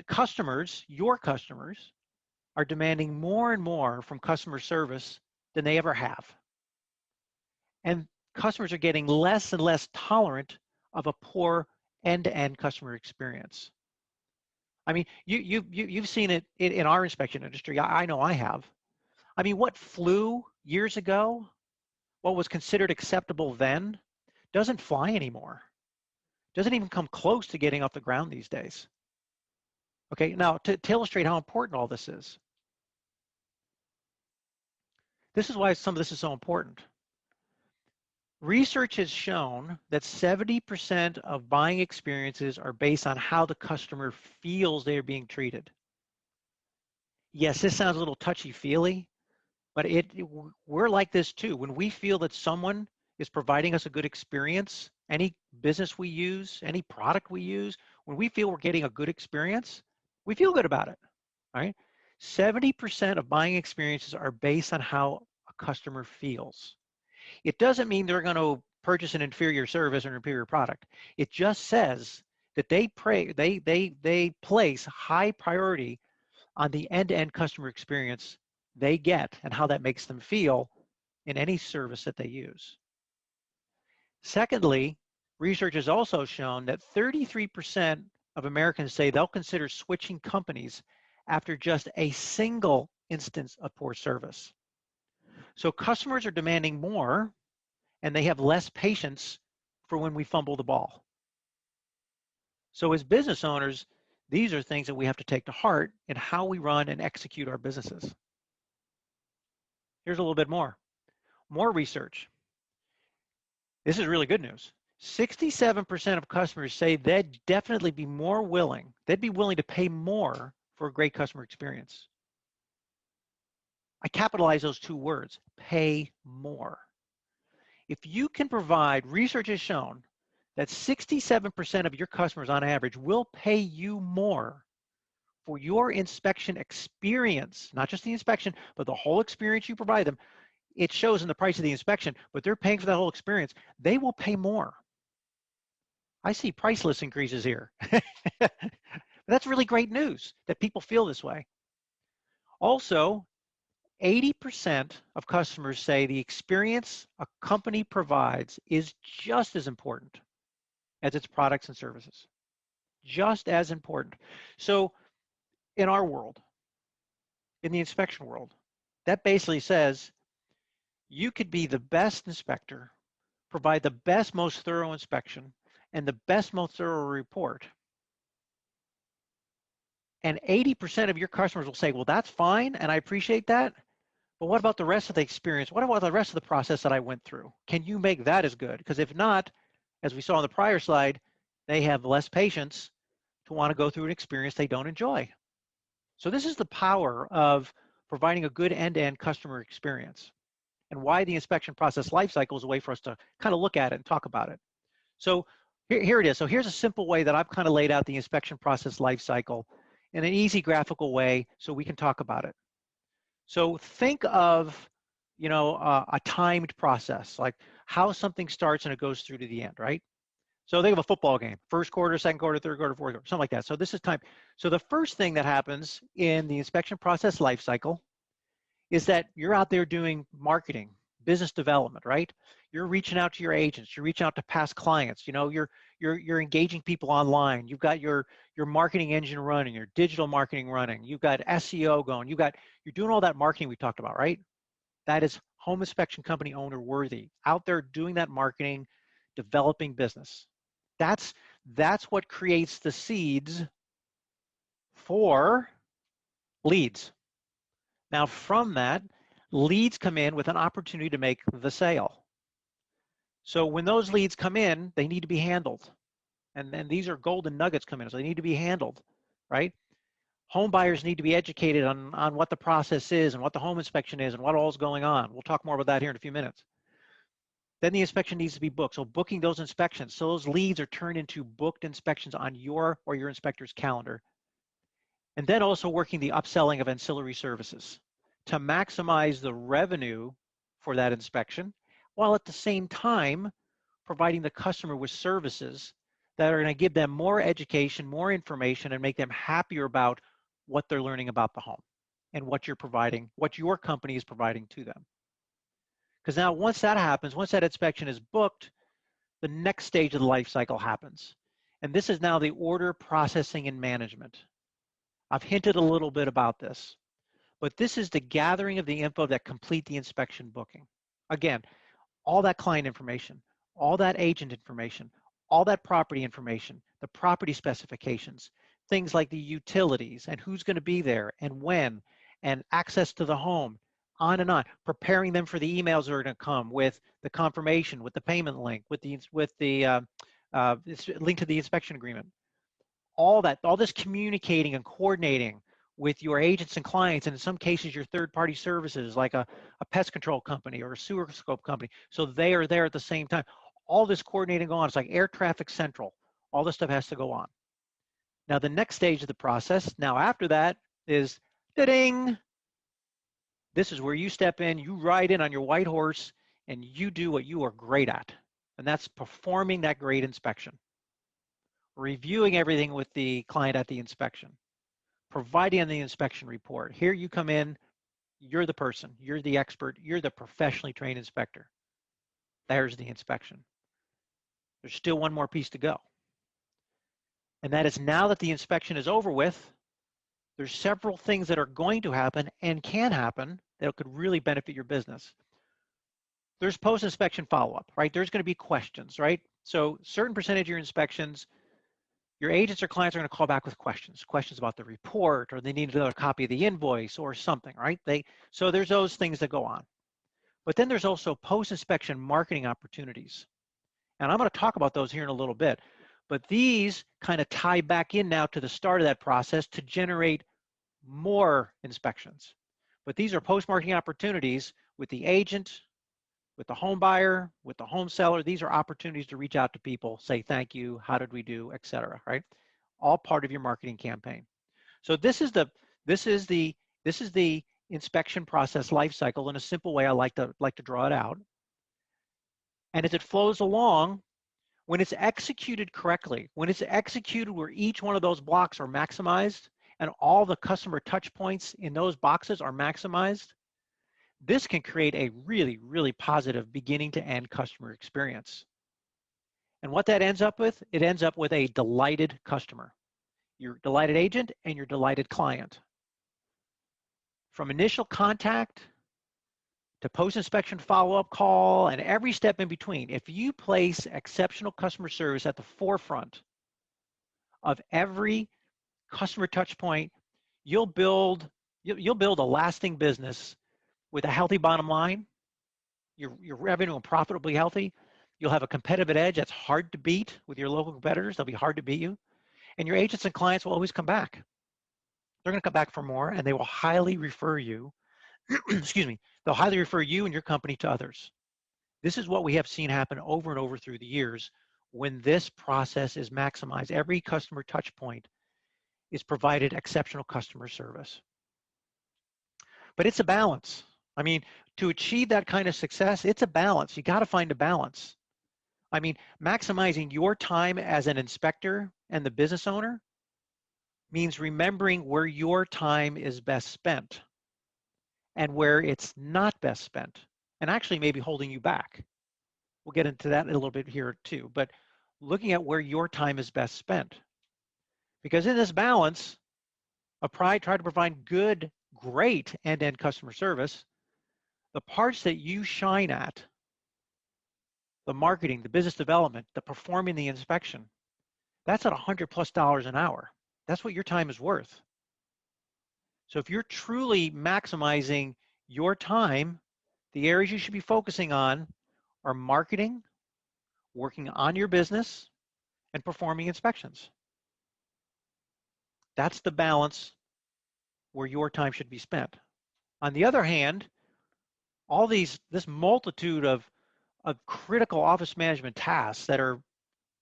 customers, your customers, are demanding more and more from customer service than they ever have. And customers are getting less and less tolerant of a poor end-to-end customer experience. I mean, you've seen it in our inspection industry. I know I have. I mean, what flew years ago, what was considered acceptable then, doesn't fly anymore. Doesn't even come close to getting off the ground these days. Okay, now to illustrate how important all this is why some of this is so important. Research has shown that 70% of buying experiences are based on how the customer feels they are being treated. Yes, this sounds a little touchy-feely, but we're like this too. When we feel that someone is providing us a good experience, any business we use, any product we use, when we feel we're getting a good experience, we feel good about it, right? 70% of buying experiences are based on how a customer feels. It doesn't mean they're going to purchase an inferior service or an inferior product. It just says that they place high priority on the end-to-end customer experience they get and how that makes them feel in any service that they use. Secondly, research has also shown that 33% of Americans say they'll consider switching companies after just a single instance of poor service. So customers are demanding more, and they have less patience for when we fumble the ball. So as business owners, these are things that we have to take to heart in how we run and execute our businesses. Here's a little bit more research. This is really good news. 67% of customers say they'd definitely be willing to pay more for a great customer experience. I capitalize those two words, pay more. If you can provide, research has shown that 67% of your customers on average will pay you more for your inspection experience, not just the inspection, but the whole experience you provide them. It shows in the price of the inspection, but they're paying for that whole experience. They will pay more. I see price list increases here. That's really great news that people feel this way. Also, 80% of customers say the experience a company provides is just as important as its products and services. Just as important. So in our world, in the inspection world, that basically says you could be the best inspector, provide the best, most thorough inspection, and the best, most thorough report. And 80% of your customers will say, well, that's fine, and I appreciate that. But what about the rest of the experience? What about the rest of the process that I went through? Can you make that as good? Because if not, as we saw on the prior slide, they have less patience to want to go through an experience they don't enjoy. So this is the power of providing a good end-to-end customer experience and why the inspection process lifecycle is a way for us to kind of look at it and talk about it. So here it is. So here's a simple way that I've kind of laid out the inspection process lifecycle in an easy graphical way so we can talk about it. So think of, a timed process, like how something starts and it goes through to the end, right? So think of a football game, first quarter, second quarter, third quarter, fourth quarter, something like that. So this is time. So the first thing that happens in the inspection process life cycle is that you're out there doing marketing, business development, right? You're reaching out to your agents, you're reaching out to past clients, you're engaging people online. You've got your marketing engine running, your digital marketing running, you've got SEO going, you're doing all that marketing we talked about, right? That is home inspection company owner worthy, out there doing that marketing, developing business. That's what creates the seeds for leads. Now from that, leads come in with an opportunity to make the sale. So when those leads come in, they need to be handled. And these are golden nuggets come in, so they need to be handled, right? Home buyers need to be educated on what the process is and what the home inspection is and what all is going on. We'll talk more about that here in a few minutes. Then the inspection needs to be booked. So booking those inspections. So those leads are turned into booked inspections on your or your inspector's calendar. And then also working the upselling of ancillary services to maximize the revenue for that inspection, while at the same time providing the customer with services that are going to give them more education, more information, and make them happier about what they're learning about the home and what you're providing, what your company is providing to them. Because now once that happens, once that inspection is booked, the next stage of the life cycle happens. And this is now the order processing and management. I've hinted a little bit about this, But this is the gathering of the info that complete the inspection booking. Again, all that client information, all that agent information, all that property information, the property specifications, things like the utilities and who's going to be there and when, and access to the home, on and on, preparing them for the emails that are going to come with the confirmation, with the payment link, with the link to the inspection agreement. All that, all this communicating and coordinating with your agents and clients, and in some cases your third-party services like a pest control company or a sewer scope company, so they are there at the same time. All this coordinating going on, it's like air traffic central. All this stuff has to go on. Now the next stage of the process, now after that, is da-ding. This is where you step in, you ride in on your white horse, and you do what you are great at, and that's performing that great inspection, reviewing everything with the client at the inspection, providing the inspection report. Here you come in, you're the person, you're the expert, you're the professionally trained inspector. There's the inspection. There's still one more piece to go. And that is, now that the inspection is over with, there's several things that are going to happen and can happen that could really benefit your business. There's post-inspection follow-up, right? There's going to be questions, right? So certain percentage of your inspections, your agents or clients are going to call back with questions about the report, or they need another copy of the invoice or something, right? So there's those things that go on. But then there's also post-inspection marketing opportunities. And I'm going to talk about those here in a little bit. But these kind of tie back in now to the start of that process to generate more inspections. But these are post-marketing opportunities with the agent, with the home buyer, with the home seller. These are opportunities to reach out to people, say thank you, how did we do, et cetera, right? All part of your marketing campaign. So this is the inspection process life cycle in a simple way. I like to draw it out. And as it flows along, when it's executed correctly, when it's executed where each one of those blocks are maximized and all the customer touch points in those boxes are maximized, this can create a really, really positive beginning to end customer experience. And what that ends up with, it ends up with a delighted customer, your delighted agent and your delighted client. From initial contact to post-inspection follow-up call and every step in between, if you place exceptional customer service at the forefront of every customer touch point, you'll build a lasting business with a healthy bottom line. Your revenue will profitably healthy. You'll have a competitive edge that's hard to beat with your local competitors. They'll be hard to beat you. And your agents and clients will always come back. They're going to come back for more, and they will highly refer you. Excuse me. They'll highly refer you and your company to others. This is what we have seen happen over and over through the years when this process is maximized. Every customer touch point is provided exceptional customer service. But it's a balance. I mean, to achieve that kind of success, it's a balance. You got to find a balance. I mean, maximizing your time as an inspector and the business owner means remembering where your time is best spent and where it's not best spent, and actually maybe holding you back. We'll get into that a little bit here too, but looking at where your time is best spent. Because in this balance, try to provide good, great end-to-end customer service, the parts that you shine at, the marketing, the business development, the performing the inspection, that's at $100+ an hour. That's what your time is worth. So if you're truly maximizing your time, the areas you should be focusing on are marketing, working on your business, and performing inspections. That's the balance where your time should be spent. On the other hand, this multitude of critical office management tasks that are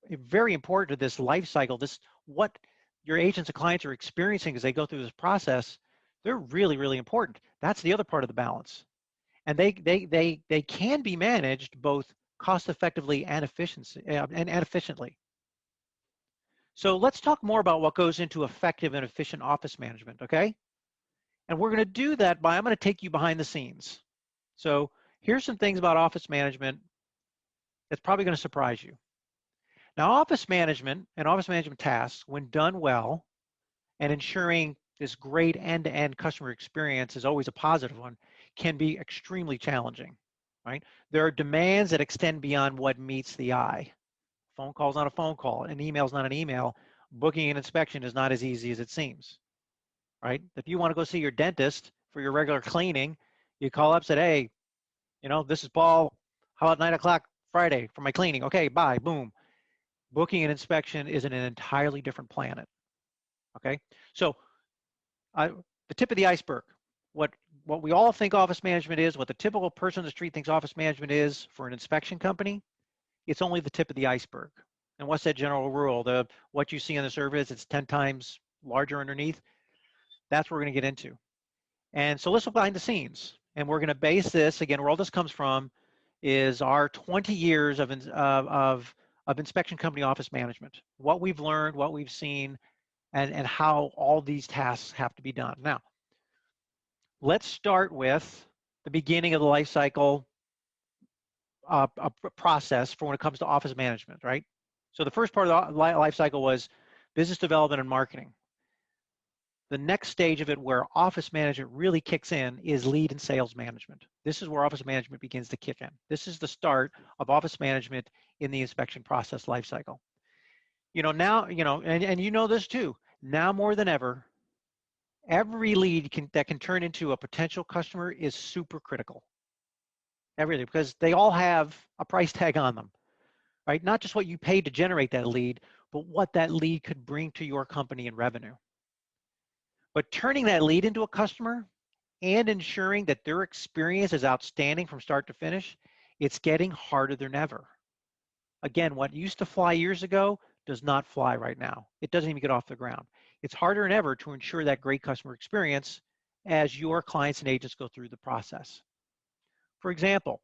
very important to this life cycle, what your agents and clients are experiencing as they go through this process, they're really, really important. That's the other part of the balance. And they can be managed both cost effectively and efficiently. So let's talk more about what goes into effective and efficient office management, okay? And we're going to do that I'm going to take you behind the scenes. So here's some things about office management that's probably going to surprise you. Now, office management and office management tasks, when done well and ensuring this great end-to-end customer experience is always a positive one, can be extremely challenging, right? There are demands that extend beyond what meets the eye. Phone call's not a phone call, an email's not an email. Booking an inspection is not as easy as it seems, right? If you want to go see your dentist for your regular cleaning, you call up, said, hey, this is Paul. How about 9 o'clock Friday for my cleaning? Okay, bye, boom. Booking an inspection is an entirely different planet, okay? So the tip of the iceberg, what we all think office management is, what the typical person on the street thinks office management is for an inspection company, it's only the tip of the iceberg. And what's that general rule? What you see on the surface, it's 10 times larger underneath. That's what we're going to get into. And so let's look behind the scenes. And we're going to base this, again, where all this comes from is our 20 years of inspection company office management, what we've learned, what we've seen, and how all these tasks have to be done. Now, let's start with the beginning of the life cycle process for when it comes to office management, right? So the first part of the life cycle was business development and marketing. The next stage of it where office management really kicks in is lead and sales management. This is where office management begins to kick in. This is the start of office management in the inspection process life cycle. Now, and you know this too, now more than ever, every lead that can turn into a potential customer is super critical. Everything, because they all have a price tag on them, right? Not just what you paid to generate that lead, but what that lead could bring to your company in revenue. But turning that lead into a customer and ensuring that their experience is outstanding from start to finish, it's getting harder than ever. Again, what used to fly years ago does not fly right now. It doesn't even get off the ground. It's harder than ever to ensure that great customer experience as your clients and agents go through the process. For example,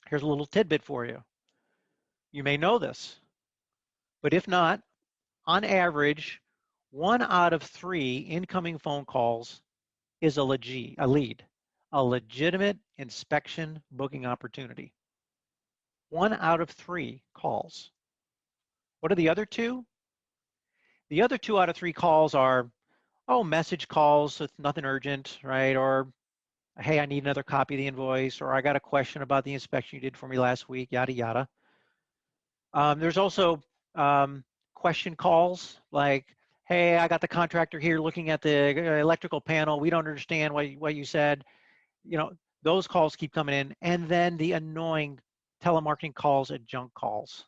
here's a little tidbit for you. You may know this, but if not, on average, 1 out of 3 incoming phone calls is a lead, a legitimate inspection booking opportunity. 1 out of 3 calls. What are the other 2? The other 2 out of 3 calls are, message calls with nothing urgent, right? Or, hey, I need another copy of the invoice, or I got a question about the inspection you did for me last week, yada, yada. There's also question calls like, hey, I got the contractor here looking at the electrical panel. We don't understand what you said. Those calls keep coming in. And then the annoying telemarketing calls and junk calls.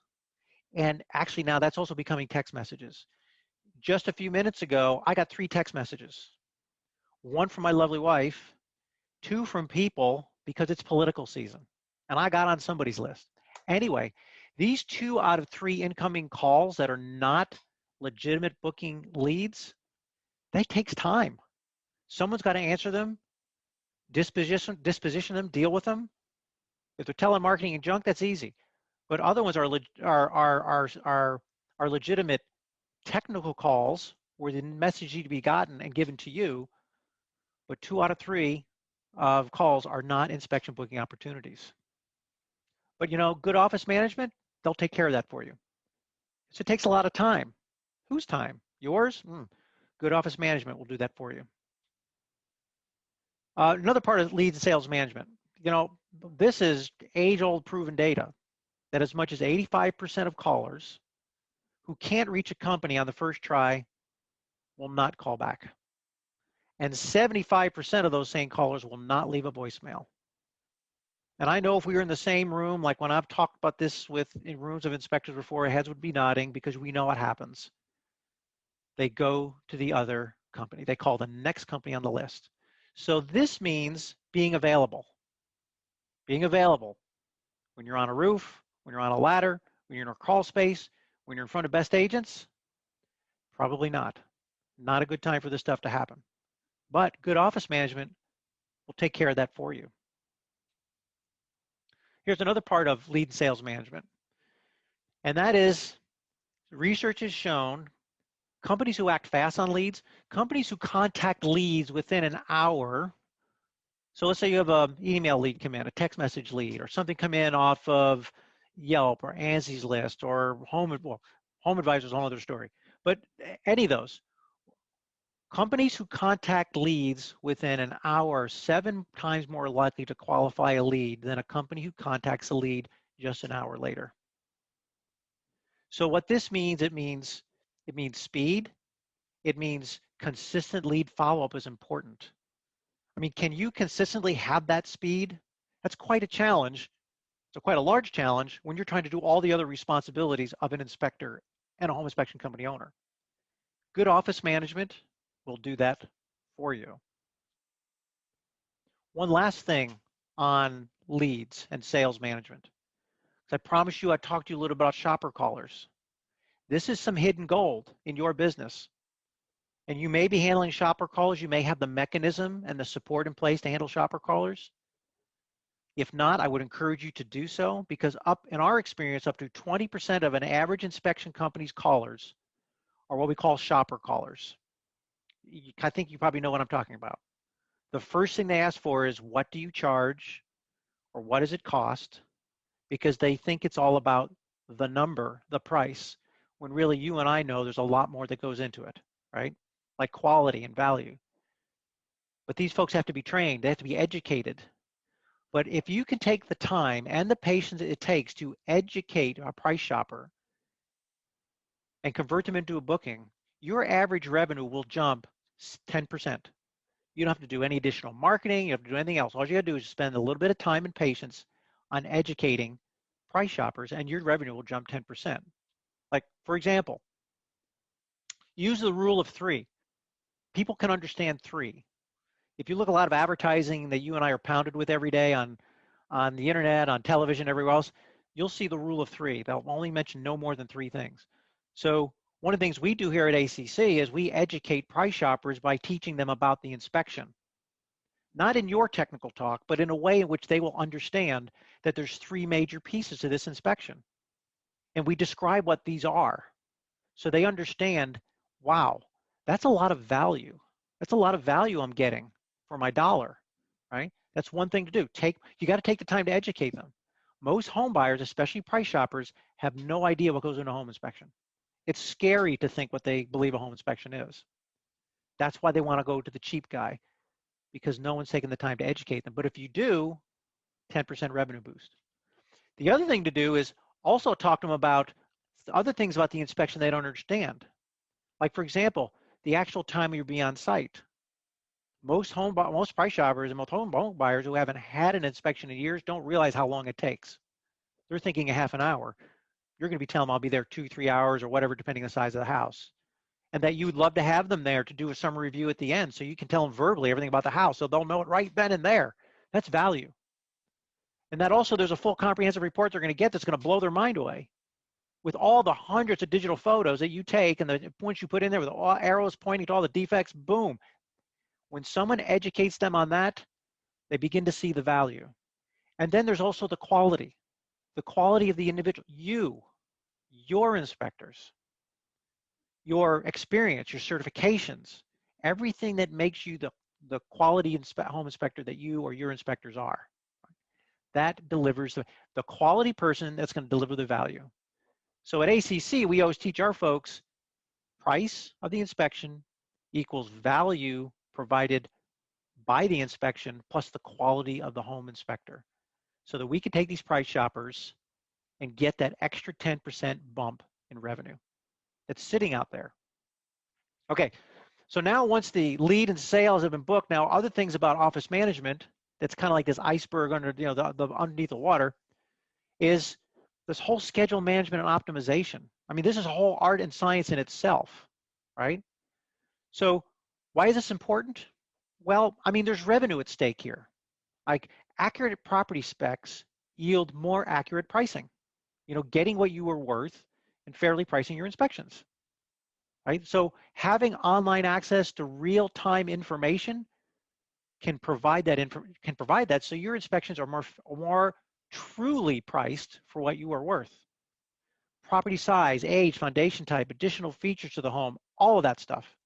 And actually now that's also becoming text messages. Just a few minutes ago, I got 3 text messages. 1 from my lovely wife, 2 from people because it's political season. And I got on somebody's list. Anyway, these 2 out of 3 incoming calls that are not legitimate booking leads, that takes time. Someone's got to answer them, disposition them, deal with them. If they're telemarketing and junk, that's easy. But other ones are legitimate technical calls where the message need to be gotten and given to you. But 2 out of 3 of calls are not inspection booking opportunities. But good office management, they'll take care of that for you. So it takes a lot of time. Whose time? Yours? Good office management will do that for you. Another part of lead and sales management. This is age-old proven data that as much as 85% of callers who can't reach a company on the first try will not call back. And 75% of those same callers will not leave a voicemail. And I know if we were in the same room, like when I've talked about this in rooms of inspectors before, heads would be nodding because we know what happens. They go to the other company. They call the next company on the list. So this means being available. Being available when you're on a roof, when you're on a ladder, when you're in a crawl space, when you're in front of best agents, probably not. Not a good time for this stuff to happen. But good office management will take care of that for you. Here's another part of lead and sales management. And that is, research has shown companies who act fast on leads, companies who contact leads within an hour. So let's say you have an email lead come in, a text message lead, or something come in off of Yelp or Ansie's list or Home Advisor is a whole other story. But any of those, Companies who contact leads within an hour are 7 times more likely to qualify a lead than a company who contacts a lead just an hour later. So what this means, it means speed. It means consistent lead follow-up is important. I mean, can you consistently have that speed? That's quite a challenge. It's quite a large challenge when you're trying to do all the other responsibilities of an inspector and a home inspection company owner. Good office management will do that for you. One last thing on leads and sales management. I promised you I'd talk to you a little about shopper callers. This is some hidden gold in your business. And you may be handling shopper callers. You may have the mechanism and the support in place to handle shopper callers. If not, I would encourage you to do so, because in our experience, up to 20% of an average inspection company's callers are what we call shopper callers. I think you probably know what I'm talking about. The first thing they ask for is, what do you charge, or what does it cost? Because they think it's all about the number, the price, when really you and I know there's a lot more that goes into it, right? Like quality and value. But these folks have to be trained. They have to be educated. But if you can take the time and the patience it takes to educate a price shopper and convert them into a booking, your average revenue will jump 10%. You don't have to do any additional marketing. You don't have to do anything else. All you got to do is spend a little bit of time and patience on educating price shoppers, and your revenue will jump 10%. Like, for example, use the rule of 3. People can understand 3. If you look at a lot of advertising that you and I are pounded with every day on the internet, on television, everywhere else, you'll see the rule of 3. They'll only mention no more than 3 things. So one of the things we do here at ACC is we educate price shoppers by teaching them about the inspection. Not in your technical talk, but in a way in which they will understand that there's 3 major pieces to this inspection. And we describe what these are. So they understand, wow, that's a lot of value. That's a lot of value I'm getting for my dollar, right? That's one thing to do. You got to take the time to educate them. Most home buyers, especially price shoppers, have no idea what goes into a home inspection. It's scary to think what they believe a home inspection is. That's why they want to go to the cheap guy, because no one's taking the time to educate them. But if you do, 10% revenue boost. The other thing to do is also talk to them about other things about the inspection they don't understand. Like, for example, the actual time you'll be on site. Most price shoppers and most home buyers who haven't had an inspection in years don't realize how long it takes. They're thinking a half an hour. You're going to be telling them I'll be there 2-3 hours or whatever, depending on the size of the house. And that you would love to have them there to do a summary review at the end, so you can tell them verbally everything about the house, so they'll know it right then and there. That's value. And that also, there's a full comprehensive report they're going to get that's going to blow their mind away, with all the hundreds of digital photos that you take and the points you put in there with all arrows pointing to all the defects. Boom. When someone educates them on that, they begin to see the value. And then there's also the quality of the individual, your inspectors, your experience, your certifications, everything that makes you the quality home inspector that you or your inspectors are. That delivers the quality person that's going to deliver the value. So at ACC, we always teach our folks price of the inspection equals value provided by the inspection plus the quality of the home inspector, so that we can take these price shoppers and get that extra 10% bump in revenue that's sitting out there. Okay, so now once the lead and sales have been booked, now other things about office management that's kind of like this iceberg under, the underneath the water, is this whole schedule management and optimization. I mean, this is a whole art and science in itself, right? So why is this important? Well, I mean, there's revenue at stake here. Like, accurate property specs yield more accurate pricing. Getting what you are worth and fairly pricing your inspections, right? So having online access to real-time information can provide that so your inspections are more truly priced for what you are worth. Property size, age, foundation type, additional features to the home, all of that stuff.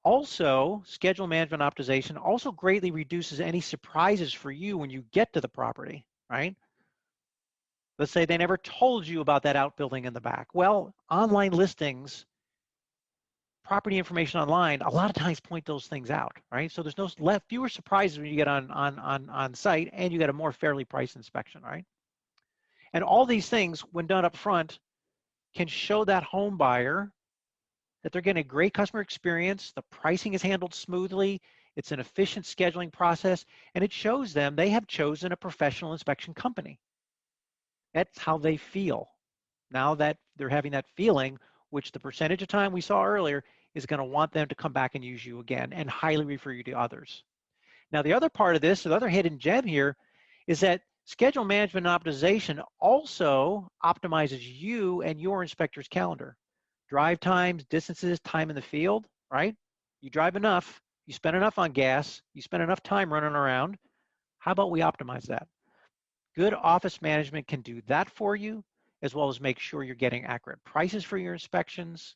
Also, schedule management optimization also greatly reduces any surprises for you when you get to the property, right? Let's say they never told you about that outbuilding in the back. Well, online listings property information online a lot of times point those things out, right? So there's fewer surprises when you get on site, and you get a more fairly priced inspection, right? And all these things, when done up front, can show that home buyer that they're getting a great customer experience, the pricing is handled smoothly, it's an efficient scheduling process, and it shows them they have chosen a professional inspection company. That's how they feel. Now that they're having that feeling, which the percentage of time we saw earlier is going to want them to come back and use you again and highly refer you to others. Now, the other part of this, the other hidden gem here, is that schedule management and optimization also optimizes you and your inspector's calendar. Drive times, distances, time in the field, right? You drive enough, you spend enough on gas, you spend enough time running around. How about we optimize that? Good office management can do that for you, as well as make sure you're getting accurate prices for your inspections,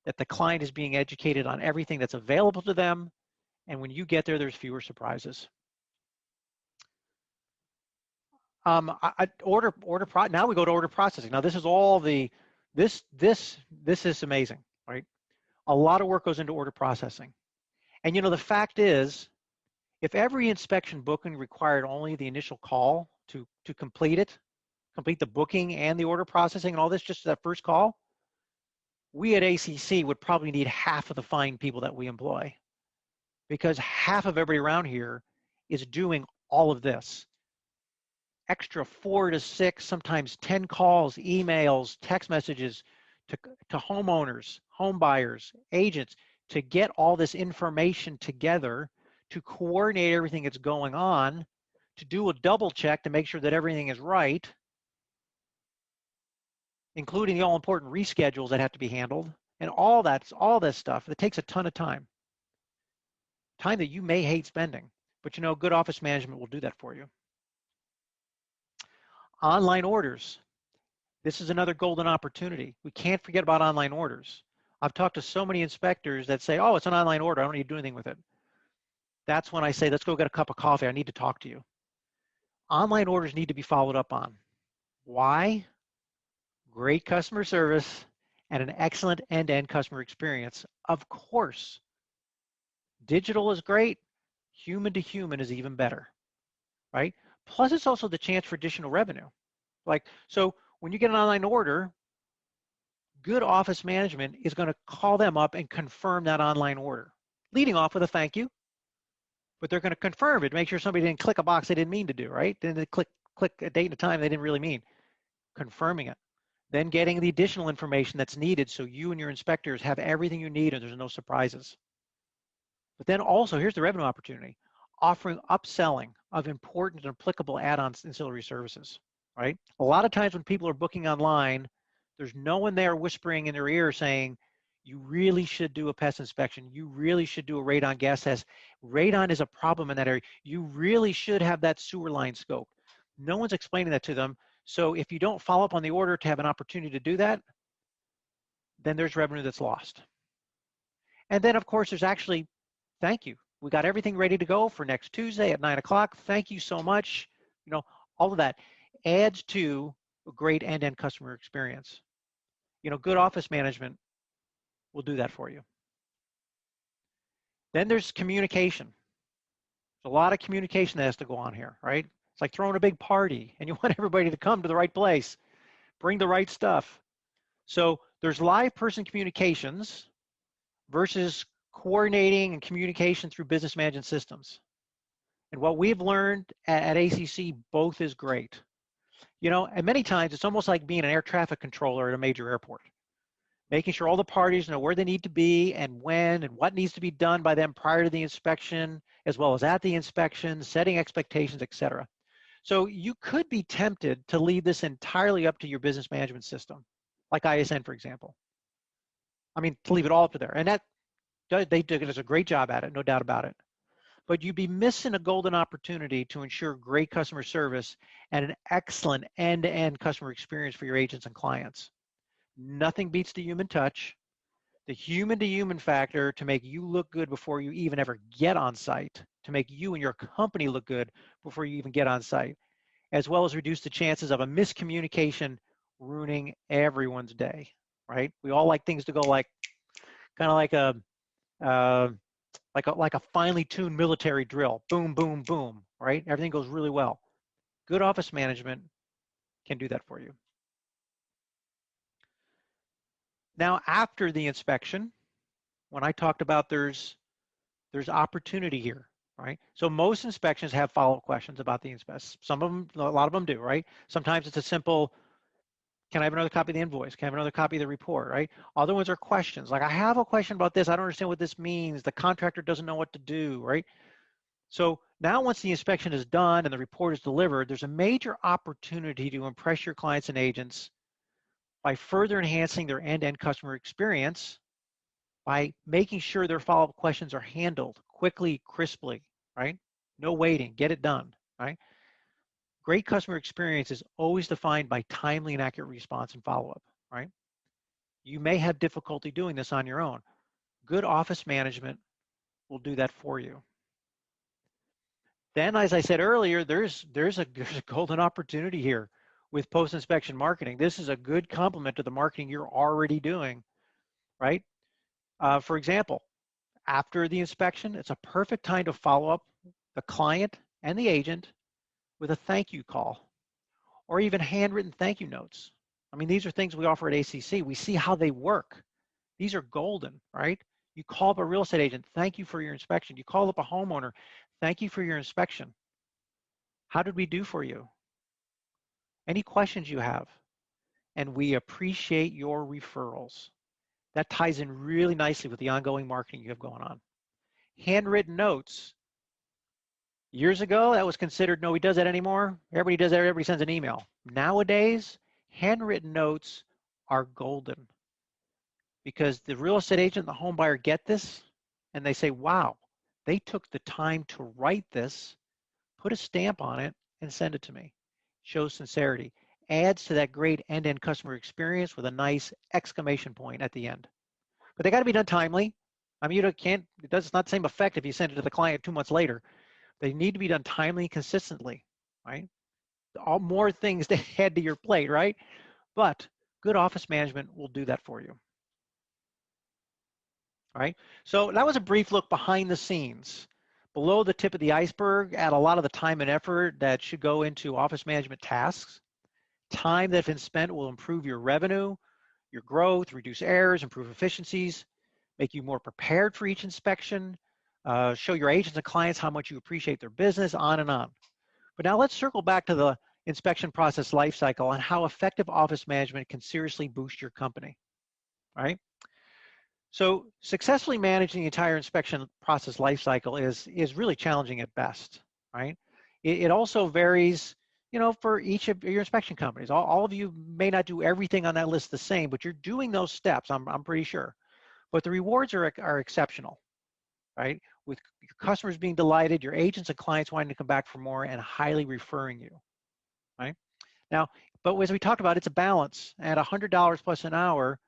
that the client is being educated on everything that's available to them, and when you get there, there's fewer surprises. Now we go to order processing. Now this is all this is amazing, right? A lot of work goes into order processing. And you know, the fact is, if every inspection booking required only the initial call to complete it, complete the booking and the order processing and all this, just that first call, we at ACC would probably need half of the fine people that we employ, because half of everybody around here is doing all of this. Extra 4 to 6, sometimes 10 calls, emails, text messages to homeowners, home buyers, agents, to get all this information together, to coordinate everything that's going on, to do a double check to make sure that everything is right, including the all-important reschedules that have to be handled, and all this stuff. That takes a ton of time that you may hate spending, but you know, good office management will do that for you. Online orders. This is another golden opportunity. We can't forget about online orders. I've talked to so many inspectors that say, oh, it's an online order, I don't need to do anything with it. That's when I say, let's go get a cup of coffee, I need to talk to you. Online orders need to be followed up on. Why? Great customer service and an excellent end-to-end customer experience. Of course, digital is great, human to human is even better, right? Plus, it's also the chance for additional revenue. So when you get an online order, good office management is going to call them up and confirm that online order, leading off with a thank you, but they're going to confirm it, make sure somebody didn't click a box they didn't mean to do, right? Then they click a date and a time they didn't really mean, confirming it. Then getting the additional information that's needed so you and your inspectors have everything you need and there's no surprises. But then also, here's the revenue opportunity, offering upselling of important and applicable add-ons ancillary services, right? A lot of times when people are booking online, there's no one there whispering in their ear saying, you really should do a pest inspection. You really should do a radon gas test. Radon is a problem in that area. You really should have that sewer line scoped. No one's explaining that to them. So if you don't follow up on the order to have an opportunity to do that, then there's revenue that's lost. And then of course, there's actually, thank you. We got everything ready to go for next Tuesday at 9 o'clock. Thank you so much. You know, all of that adds to a great end-to-end customer experience. You know, good office management will do that for you. Then there's communication. There's a lot of communication that has to go on here, right? It's like throwing a big party and you want everybody to come to the right place, bring the right stuff. So there's live person communications versus coordinating and communication through business management systems. And what we've learned at ACC, both is great. You know, and many times it's almost like being an air traffic controller at a major airport, making sure all the parties know where they need to be and when and what needs to be done by them prior to the inspection, as well as at the inspection, setting expectations, etc. So you could be tempted to leave this entirely up to your business management system, like ISN, for example. I mean, to leave it all up to there. And that they did a great job at it, no doubt about it. But you'd be missing a golden opportunity to ensure great customer service and an excellent end-to-end customer experience for your agents and clients. Nothing beats the human touch, the human-to-human factor to make you look good before you even ever get on site, to make you and your company look good before you even get on site, as well as reduce the chances of a miscommunication ruining everyone's day, right? We all like things to go like kind of uh, like a finely tuned military drill. Boom, boom, boom, right? Everything goes really well. Good office management can do that for you. Now, after the inspection, when I talked about there's opportunity here, right? So most inspections have follow-up questions about the inspection. Some of them, a lot of them do, right? Sometimes it's a simple, can I have another copy of the invoice? Can I have another copy of the report, right? Other ones are questions, like I have a question about this, I don't understand what this means, the contractor doesn't know what to do, right? So now once the inspection is done and the report is delivered, there's a major opportunity to impress your clients and agents by further enhancing their end-to-end customer experience by making sure their follow-up questions are handled quickly, crisply, right? No waiting, get it done, right? Great customer experience is always defined by timely and accurate response and follow-up, right? You may have difficulty doing this on your own. Good office management will do that for you. Then, as I said earlier, there's a golden opportunity here with post-inspection marketing. This is a good complement to the marketing you're already doing, right? For example, after the inspection, it's a perfect time to follow up the client and the agent with a thank you call or even handwritten thank you notes. I mean, these are things we offer at ACC. We see how they work. These are golden, right? You call up a real estate agent, thank you for your inspection. You call up a homeowner, thank you for your inspection. How did we do for you? Any questions you have? And we appreciate your referrals. That ties in really nicely with the ongoing marketing you have going on. Handwritten notes. Years ago, that was considered, nobody does that anymore. Everybody does that, everybody sends an email. Nowadays, handwritten notes are golden because the real estate agent and the home buyer get this and they say, wow, they took the time to write this, put a stamp on it, and send it to me. Shows sincerity. Adds to that great end-to-end customer experience with a nice exclamation point at the end. But they got to be done timely. I mean, it's not the same effect if you send it to the client 2 months later. They need to be done timely and consistently, right? All more things to add to your plate, right? But good office management will do that for you. All right. So that was a brief look behind the scenes, below the tip of the iceberg at a lot of the time and effort that should go into office management tasks. Time that has been spent will improve your revenue, your growth, reduce errors, improve efficiencies, make you more prepared for each inspection, show your agents and clients how much you appreciate their business, on and on. But now let's circle back to the inspection process lifecycle and how effective office management can seriously boost your company, right? So successfully managing the entire inspection process lifecycle is really challenging at best, right? It also varies, you know, for each of your inspection companies. All of you may not do everything on that list the same, but you're doing those steps, I'm pretty sure. But the rewards are exceptional, right? With your customers being delighted, your agents and clients wanting to come back for more and highly referring you, right? Now, but as we talked about, it's a balance. At $100 plus an hour,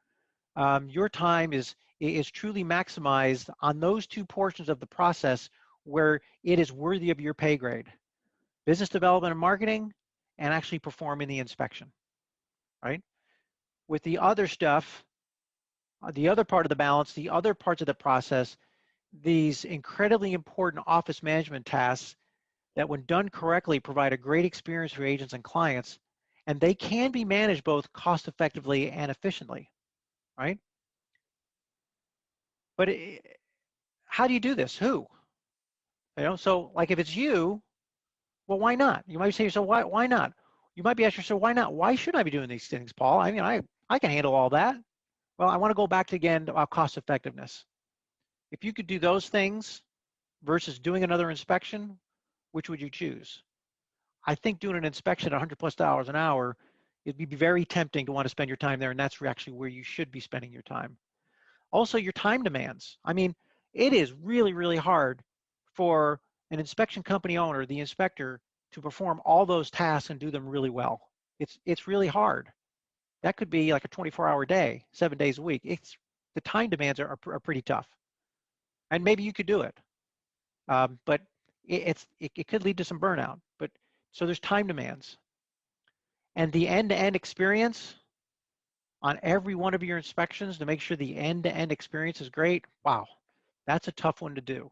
your time is truly maximized on those two portions of the process where it is worthy of your pay grade. Business development and marketing, and actually performing the inspection, right? With the other stuff, the other part of the balance, the other parts of the process, these incredibly important office management tasks that when done correctly provide a great experience for agents and clients, and they can be managed both cost effectively and efficiently, right? But how do you do this? Who? You know, so like if it's you, well, why not? You might say, so why not? You might be asking, so why not? Why should I be doing these things, Paul? I mean, I can handle all that. Well, I want to go back to again about cost effectiveness. If you could do those things versus doing another inspection, which would you choose? I think doing an inspection at $100+ an hour, it'd be very tempting to want to spend your time there, and that's actually where you should be spending your time. Also, your time demands. I mean, it is really, really hard for an inspection company owner, the inspector, to perform all those tasks and do them really well. It's really hard. That could be like a 24-hour day, 7 days a week. The time demands are pretty tough. And maybe you could do it, but it could lead to some burnout. But so there's time demands. And the end-to-end experience, on every one of your inspections to make sure the end-to-end experience is great, wow, that's a tough one to do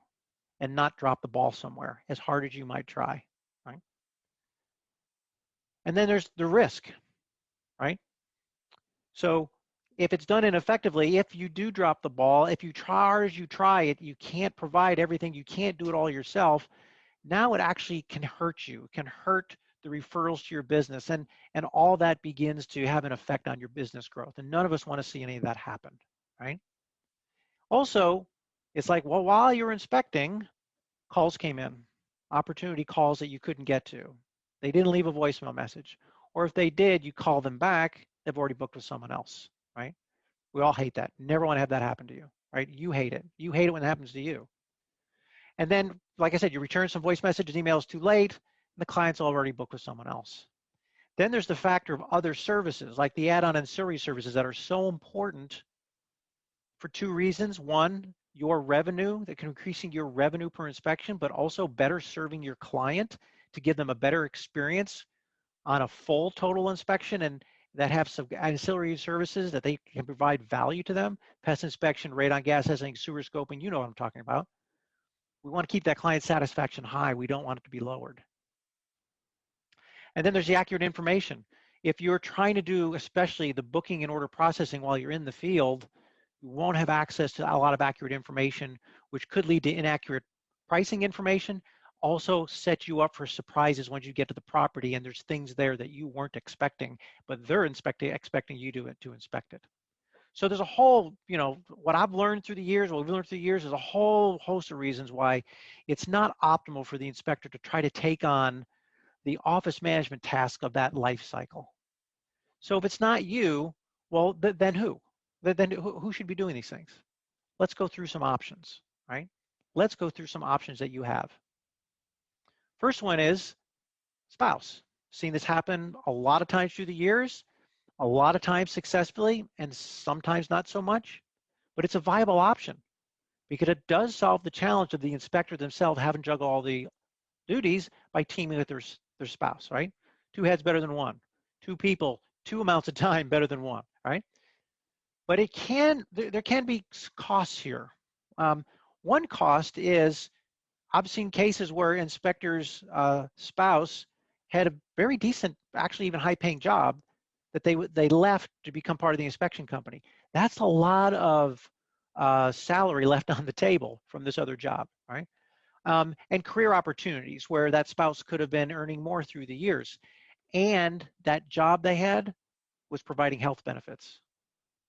and not drop the ball somewhere as hard as you might try, right? And then there's the risk, right? So if it's done ineffectively, if you do drop the ball, if you try as you try it, you can't provide everything, you can't do it all yourself, now it actually can hurt you, it can hurt the referrals to your business, and all that begins to have an effect on your business growth. And none of us want to see any of that happen, right? Also, it's like, well, while you're inspecting, calls came in, opportunity calls that you couldn't get to. They didn't leave a voicemail message. Or if they did, you call them back, they've already booked with someone else, right? We all hate that. Never want to have that happen to you, right? You hate it. You hate it when it happens to you. And then, like I said, you return some voice messages, emails too late, and the client's already booked with someone else. Then there's the factor of other services, like the add-on ancillary services that are so important for two reasons. One, your revenue, that can increasing your revenue per inspection, but also better serving your client to give them a better experience on a full total inspection, and that have some ancillary services that they can provide value to them. Pest inspection, radon gas testing, sewer scoping, you know what I'm talking about. We want to keep that client satisfaction high. We don't want it to be lowered. And then there's the accurate information. If you're trying to do, especially the booking and order processing while you're in the field, you won't have access to a lot of accurate information, which could lead to inaccurate pricing information, also set you up for surprises once you get to the property and there's things there that you weren't expecting, but they're expecting you to inspect it. So there's a whole, what I've learned through the years, what we've learned through the years is a whole host of reasons why it's not optimal for the inspector to try to take on the office management task of that life cycle. So if it's not you, well, then who? Then who should be doing these things? Let's go through some options, right? Let's go through some options that you have. First one is spouse. Seen this happen a lot of times through the years, a lot of times successfully, and sometimes not so much, but it's a viable option because it does solve the challenge of the inspector themselves having to juggle all the duties by teaming with their spouse, right? Two heads better than one. Two people, two amounts of time better than one, right? But there can be costs here. One cost is, I've seen cases where inspectors' spouse had a very decent, actually even high-paying job that they left to become part of the inspection company. That's a lot of salary left on the table from this other job, right? And career opportunities where that spouse could have been earning more through the years. And that job they had was providing health benefits.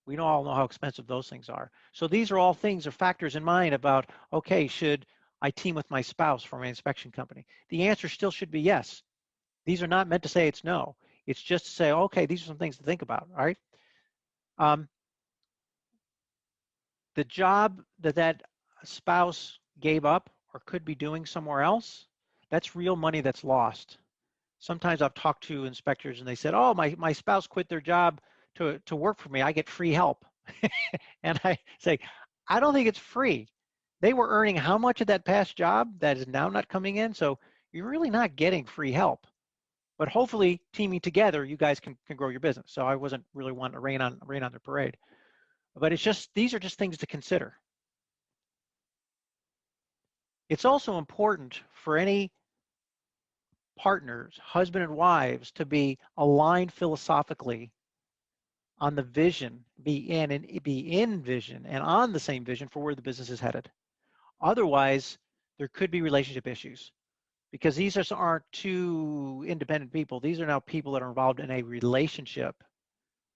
We all know how expensive those things are. So these are all things or factors in mind about, okay, should I team with my spouse for my inspection company? The answer still should be yes. These are not meant to say it's no. It's just to say, okay, these are some things to think about, all right? The job that spouse gave up or could be doing somewhere else, that's real money that's lost. Sometimes I've talked to inspectors and they said, oh, my spouse quit their job to work for me. I get free help. And I say, I don't think it's free. They were earning how much of that past job that is now not coming in? So you're really not getting free help. But hopefully teaming together, you guys can grow your business. So I wasn't really wanting to rain on their parade. But it's just, these are just things to consider. It's also important for any partners, husband and wives, to be aligned philosophically on the vision, be in vision and on the same vision for where the business is headed. Otherwise, there could be relationship issues because these aren't two independent people. These are now people that are involved in a relationship,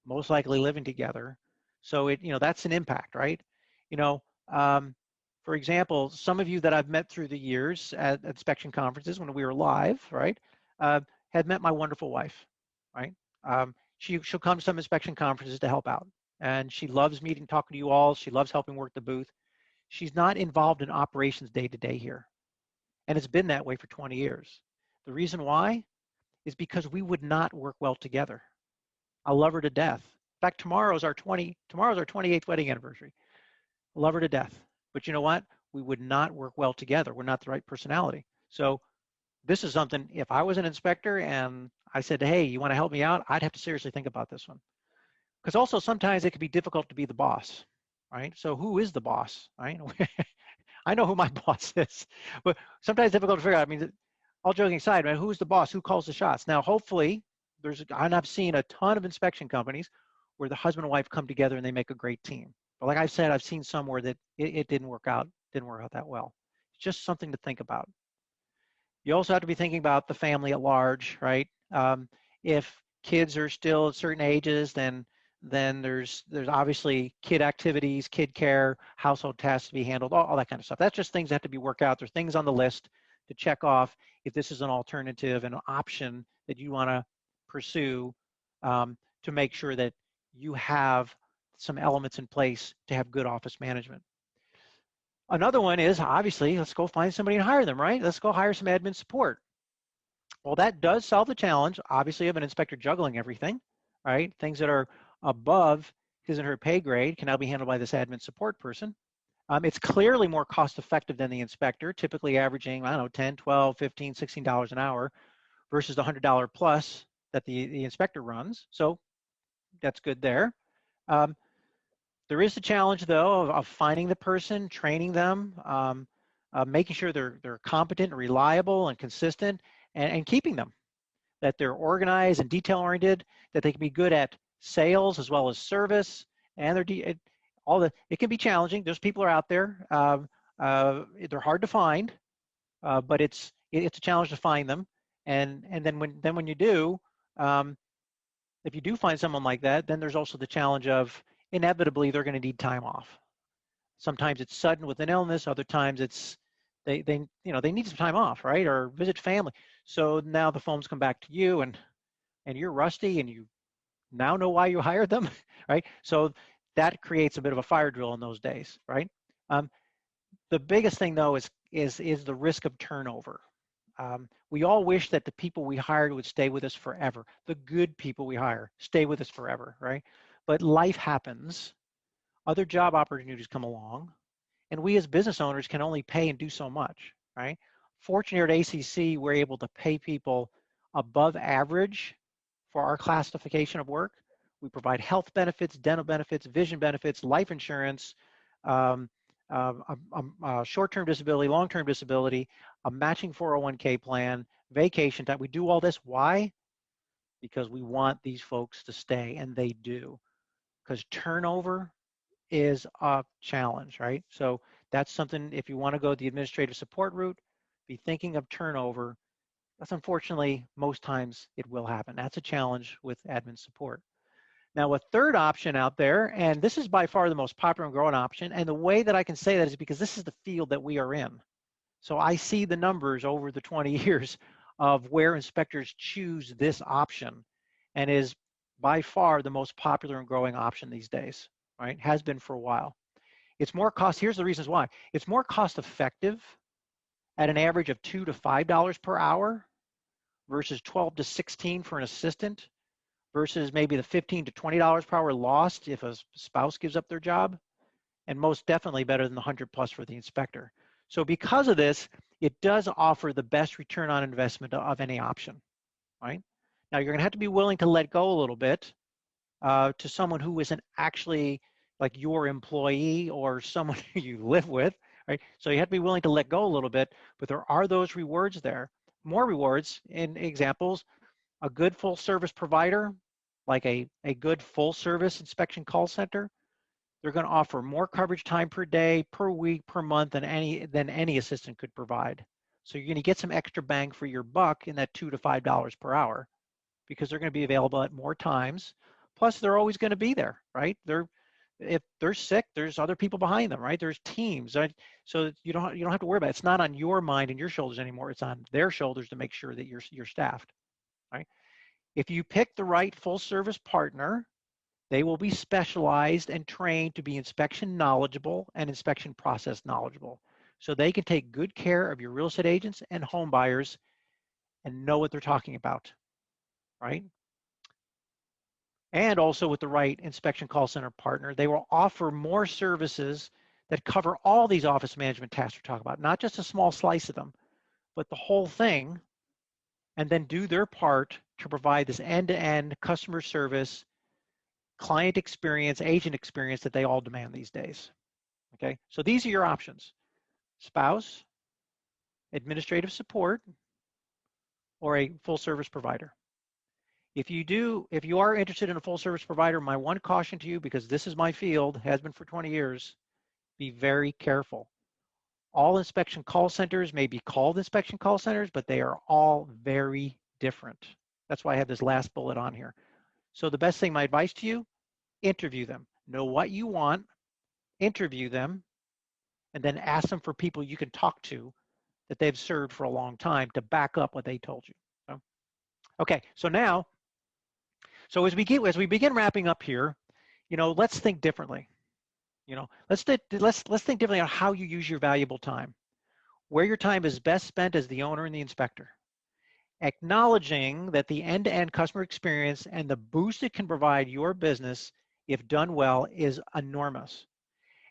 most likely living together. So that's an impact, right? For example, some of you that I've met through the years at inspection conferences when we were live, right, had met my wonderful wife, right? She'll come to some inspection conferences to help out. And she loves meeting, talking to you all. She loves helping work the booth. She's not involved in operations day to day here. And it's been that way for 20 years. The reason why is because we would not work well together. I love her to death. In fact, tomorrow's our 28th wedding anniversary. I love her to death. But you know what? We would not work well together. We're not the right personality. So this is something, if I was an inspector and I said, hey, you want to help me out? I'd have to seriously think about this one. Because also sometimes it can be difficult to be the boss, right? So who is the boss, right? I know who my boss is, but sometimes it's difficult to figure out. I mean, all joking aside, man, who's the boss? Who calls the shots? Now, hopefully, and I've seen a ton of inspection companies where the husband and wife come together and they make a great team. But like I said, I've seen some where that it didn't work out that well. It's just something to think about. You also have to be thinking about the family at large, right? If kids are still at certain ages, then there's obviously kid activities, kid care, household tasks to be handled, all that kind of stuff. That's just things that have to be worked out. There's things on the list to check off if this is an alternative, an option that you want to pursue, to make sure that you have some elements in place to have good office management. Another one is obviously, let's go find somebody and hire them, right? Let's go hire some admin support. Well, that does solve the challenge, obviously, of an inspector juggling everything, right? Things that are above his and her pay grade can now be handled by this admin support person. It's clearly more cost effective than the inspector, typically averaging, I don't know, 10, 12, 15, $16 an hour versus the $100 plus that the inspector runs. So that's good there. There is the challenge, though, of finding the person, training them, making sure they're competent and reliable and consistent, and keeping them, that they're organized and detail-oriented, that they can be good at sales as well as service, and it can be challenging. Those people are out there. They're hard to find, but it's a challenge to find them. And then when you do, if you do find someone like that, then there's also the challenge of inevitably they're going to need time off. Sometimes it's sudden with an illness, other times it's they need some time off, right? Or visit family. So now the phones come back to you and you're rusty and you now know why you hired them, right? So that creates a bit of a fire drill in those days, right? The biggest thing though is the risk of turnover. We all wish that the people we hired would stay with us forever. The good people we hire stay with us forever, right? But life happens. Other job opportunities come along, and we as business owners can only pay and do so much, right? Fortunately, at ACC, we're able to pay people above average for our classification of work. We provide health benefits, dental benefits, vision benefits, life insurance, short-term disability, long-term disability, a matching 401k plan, vacation time. We do all this. Why? Because we want these folks to stay, and they do. Because turnover is a challenge, right? So that's something, if you want to go the administrative support route, be thinking of turnover. That's unfortunately, most times it will happen. That's a challenge with admin support. Now, a third option out there, and this is by far the most popular and growing option, and the way that I can say that is because this is the field that we are in. So I see the numbers over the 20 years of where inspectors choose this option, and is by far the most popular and growing option these days, right? Has been for a while. It's more cost, here's the reasons why. It's more cost effective at an average of $2 to $5 per hour versus 12 to 16 for an assistant, versus maybe the $15 to $20 per hour lost if a spouse gives up their job, and most definitely better than the 100 plus for the inspector. So because of this, it does offer the best return on investment of any option, right? Now you're gonna have to be willing to let go a little bit to someone who isn't actually like your employee or someone you live with, right? So you have to be willing to let go a little bit, but there are those rewards there. More rewards in examples, a good full service provider, like a good full service inspection call center, they're going to offer more coverage time per day, per week, per month than any assistant could provide. So you're going to get some extra bang for your buck in that $2 to $5 per hour, because they're going to be available at more times. Plus, they're always going to be there, right? If they're sick, there's other people behind them, right? There's teams, right? So you don't have to worry about it. It's not on your mind and your shoulders anymore. It's on their shoulders to make sure that you're staffed, right? If you pick the right full service partner, they will be specialized and trained to be inspection knowledgeable and inspection process knowledgeable. So they can take good care of your real estate agents and home buyers and know what they're talking about, right? And also with the right inspection call center partner, they will offer more services that cover all these office management tasks we're talking about, not just a small slice of them, but the whole thing, and then do their part to provide this end-to-end customer service, client experience, agent experience that they all demand these days. Okay, so these are your options: spouse, administrative support, or a full service provider. If you are interested in a full service provider, my one caution to you, because this is my field, has been for 20 years, be very careful. All inspection call centers may be called inspection call centers, but they are all very different. That's why I have this last bullet on here. So the best thing, my advice to you, interview them. Know what you want, interview them, and then ask them for people you can talk to that they've served for a long time to back up what they told you. So, okay, so now, as we begin wrapping up here, let's think differently. Let's think differently on how you use your valuable time, where your time is best spent as the owner and the inspector, acknowledging that the end-to-end customer experience and the boost it can provide your business, if done well, is enormous.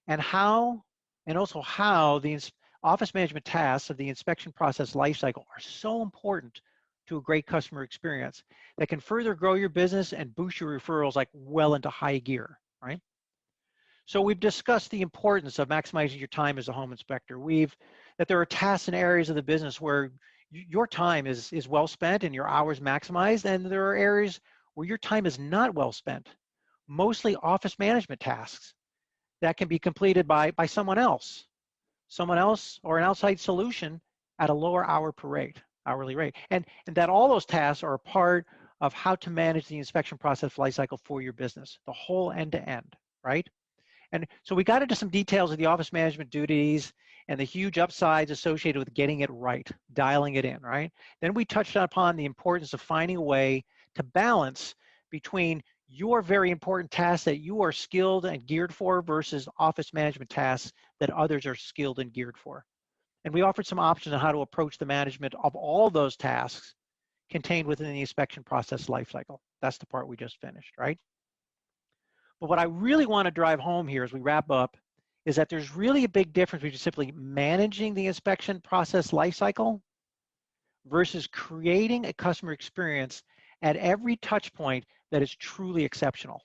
And also how the office management tasks of the inspection process lifecycle are so important to a great customer experience that can further grow your business and boost your referrals like well into high gear, right? So we've discussed the importance of maximizing your time as a home inspector. That there are tasks and areas of the business where your time is well spent and your hours maximized, and there are areas where your time is not well spent, mostly office management tasks that can be completed by someone else or an outside solution at a lower hourly rate. And that all those tasks are a part of how to manage the inspection process lifecycle for your business, the whole end to end, right? And so we got into some details of the office management duties and the huge upsides associated with getting it right, dialing it in, right? Then we touched upon the importance of finding a way to balance between your very important tasks that you are skilled and geared for versus office management tasks that others are skilled and geared for. And we offered some options on how to approach the management of all those tasks contained within the inspection process lifecycle. That's the part we just finished, right? But what I really want to drive home here as we wrap up is that there's really a big difference between simply managing the inspection process lifecycle versus creating a customer experience at every touch point that is truly exceptional.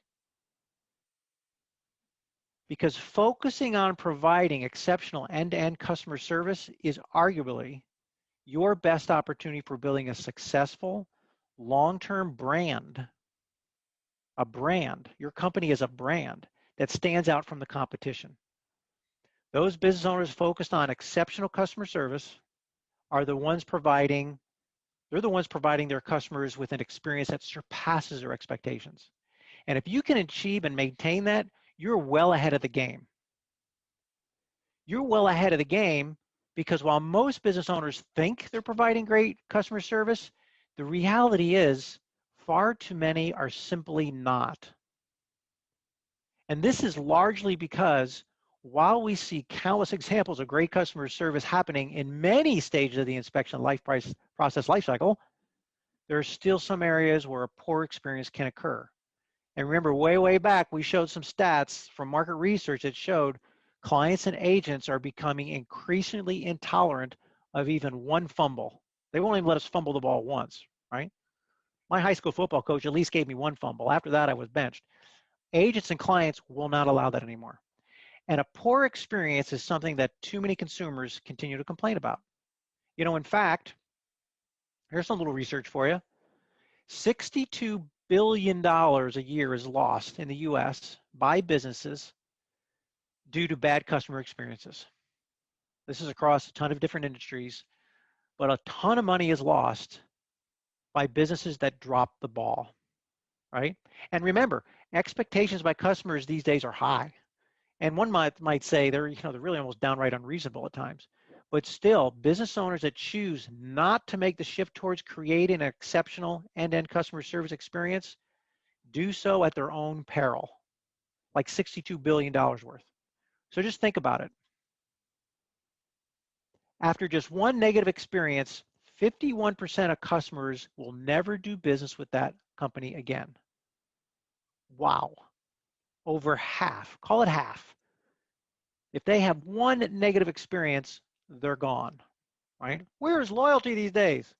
Because focusing on providing exceptional end-to-end customer service is arguably your best opportunity for building a successful, long-term brand. A brand, your company is a brand that stands out from the competition. Those business owners focused on exceptional customer service are the ones providing their customers with an experience that surpasses their expectations. And if you can achieve and maintain that, you're well ahead of the game. You're well ahead of the game because while most business owners think they're providing great customer service, the reality is far too many are simply not. And this is largely because while we see countless examples of great customer service happening in many stages of the inspection process lifecycle, there are still some areas where a poor experience can occur. And remember, way back, we showed some stats from market research that showed clients and agents are becoming increasingly intolerant of even one fumble. They won't even let us fumble the ball once, right? My high school football coach at least gave me one fumble. After that, I was benched. Agents and clients will not allow that anymore. And a poor experience is something that too many consumers continue to complain about. In fact, here's some little research for you. $62 billion a year is lost in the US by businesses due to bad customer experiences. This is across a ton of different industries, but a ton of money is lost by businesses that drop the ball, right? And remember, expectations by customers these days are high. And one might say they're really almost downright unreasonable at times. But still, business owners that choose not to make the shift towards creating an exceptional end-to-end customer service experience do so at their own peril, like $62 billion worth. So just think about it. After just one negative experience, 51% of customers will never do business with that company again. Wow. Over half, call it half. If they have one negative experience, they're gone, right? Where is loyalty these days?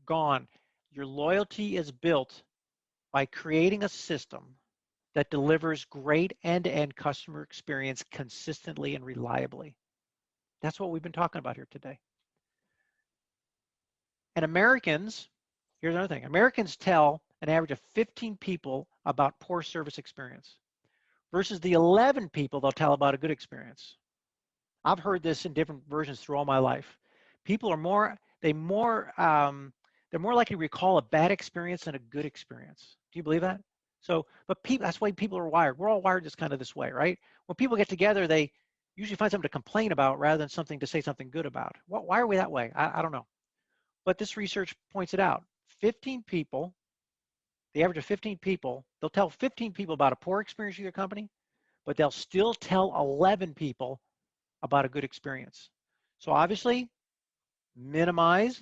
Gone. Your loyalty is built by creating a system that delivers great end-to-end customer experience consistently and reliably. That's what we've been talking about here today. And Americans, here's another thing, Americans tell an average of 15 people about poor service experience versus the 11 people they'll tell about a good experience. I've heard this in different versions through all my life. People are they're more likely to recall a bad experience than a good experience. Do you believe that? So, but people, that's why people are wired. We're all wired just kind of this way, right? When people get together, they usually find something to complain about rather than something to say something good about. Why are we that way? I don't know. But this research points it out. 15 people, the average of 15 people, they'll tell 15 people about a poor experience with your company, but they'll still tell 11 people about a good experience. So obviously, minimize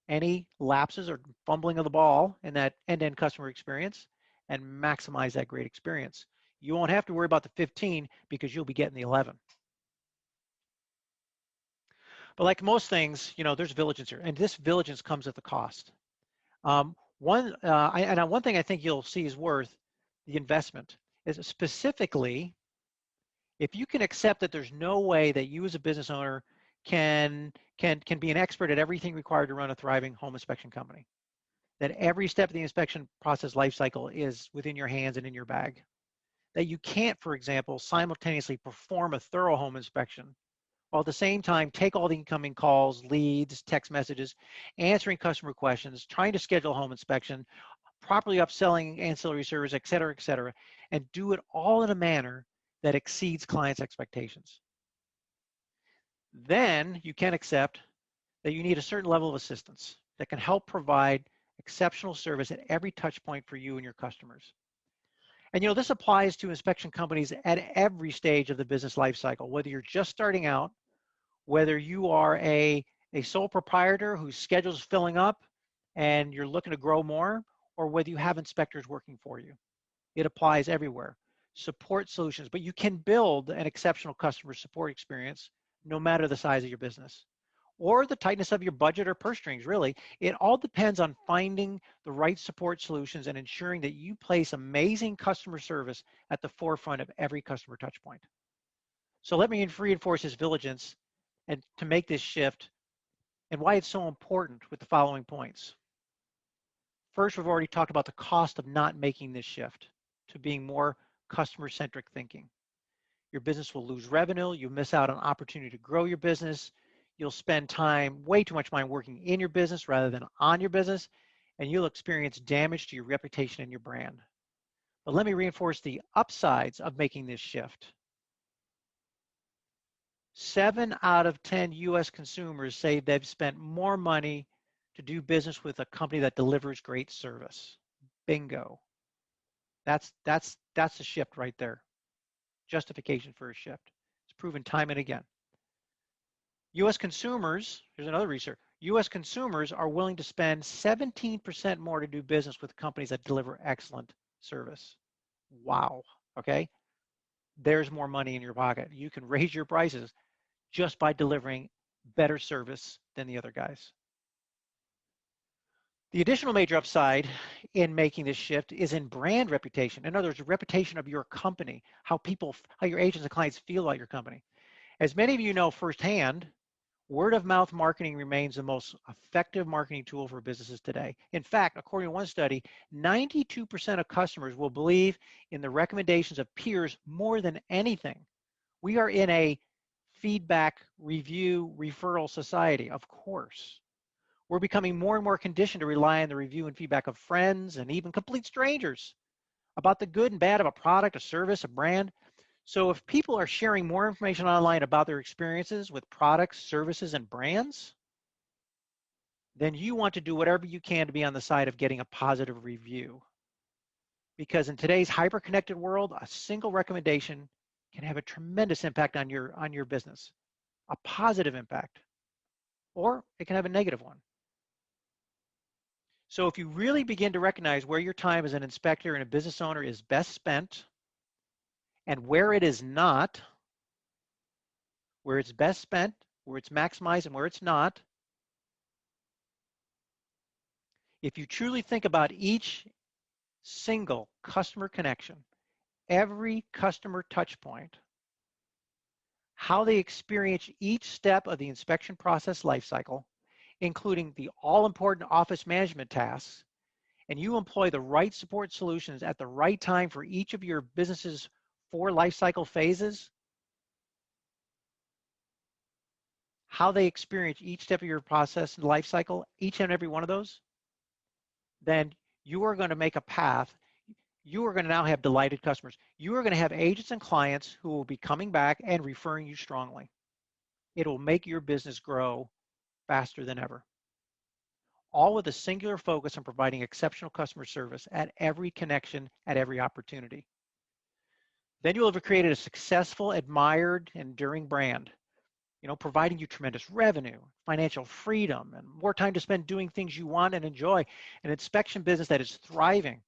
any lapses or fumbling of the ball in that end-to-end customer experience and maximize that great experience. You won't have to worry about the 15 because you'll be getting the 11. But like most things, there's vigilance here, and this vigilance comes at the cost. One thing I think you'll see is worth the investment is specifically if you can accept that there's no way that you as a business owner can be an expert at everything required to run a thriving home inspection company, that every step of the inspection process life cycle is within your hands and in your bag, that you can't, for example, simultaneously perform a thorough home inspection while at the same time take all the incoming calls, leads, text messages, answering customer questions, trying to schedule a home inspection, properly upselling ancillary services, et cetera, and do it all in a manner that exceeds clients' expectations. Then you can accept that you need a certain level of assistance that can help provide exceptional service at every touch point for you and your customers. And this applies to inspection companies at every stage of the business life cycle, whether you're just starting out, whether you are a sole proprietor whose schedule's filling up and you're looking to grow more, or whether you have inspectors working for you. It applies everywhere. Support solutions, but you can build an exceptional customer support experience no matter the size of your business or the tightness of your budget or purse strings, really. It all depends on finding the right support solutions and ensuring that you place amazing customer service at the forefront of every customer touch point. So let me reinforce this vigilance and to make this shift and why it's so important with the following points. First, we've already talked about the cost of not making this shift to being more customer-centric thinking. Your business will lose revenue. You'll miss out on opportunity to grow your business. You'll spend way too much time working in your business rather than on your business, and you'll experience damage to your reputation and your brand. But let me reinforce the upsides of making this shift. 7 out of 10 US consumers say they've spent more money to do business with a company that delivers great service. Bingo. That's the shift right there. Justification for a shift. It's proven time and again. US consumers, here's another research, US consumers are willing to spend 17% more to do business with companies that deliver excellent service. Wow, okay? There's more money in your pocket. You can raise your prices just by delivering better service than the other guys. The additional major upside in making this shift is in brand reputation. In other words, the reputation of your company, how your agents and clients feel about your company. As many of you know firsthand, word of mouth marketing remains the most effective marketing tool for businesses today. In fact, according to one study, 92% of customers will believe in the recommendations of peers more than anything. We are in a feedback, review, referral society, of course. We're becoming more and more conditioned to rely on the review and feedback of friends and even complete strangers about the good and bad of a product, a service, a brand. So if people are sharing more information online about their experiences with products, services, and brands, then you want to do whatever you can to be on the side of getting a positive review. Because in today's hyper-connected world, a single recommendation can have a tremendous impact on your business, a positive impact, or it can have a negative one. So if you really begin to recognize where your time as an inspector and a business owner is best spent and where it is not, where it's best spent, where it's maximized, and where it's not, if you truly think about each single customer connection, every customer touch point, how they experience each step of the inspection process lifecycle, including the all-important office management tasks, and you employ the right support solutions at the right time for each of your business's 4 lifecycle phases, how they experience each step of your process and lifecycle, each and every one of those, then you are going to make a path. You are going to now have delighted customers. You are going to have agents and clients who will be coming back and referring you strongly. It will make your business grow faster than ever. All with a singular focus on providing exceptional customer service at every connection, at every opportunity. Then you'll have created a successful, admired, enduring brand, providing you tremendous revenue, financial freedom, and more time to spend doing things you want and enjoy. An inspection business that is thriving,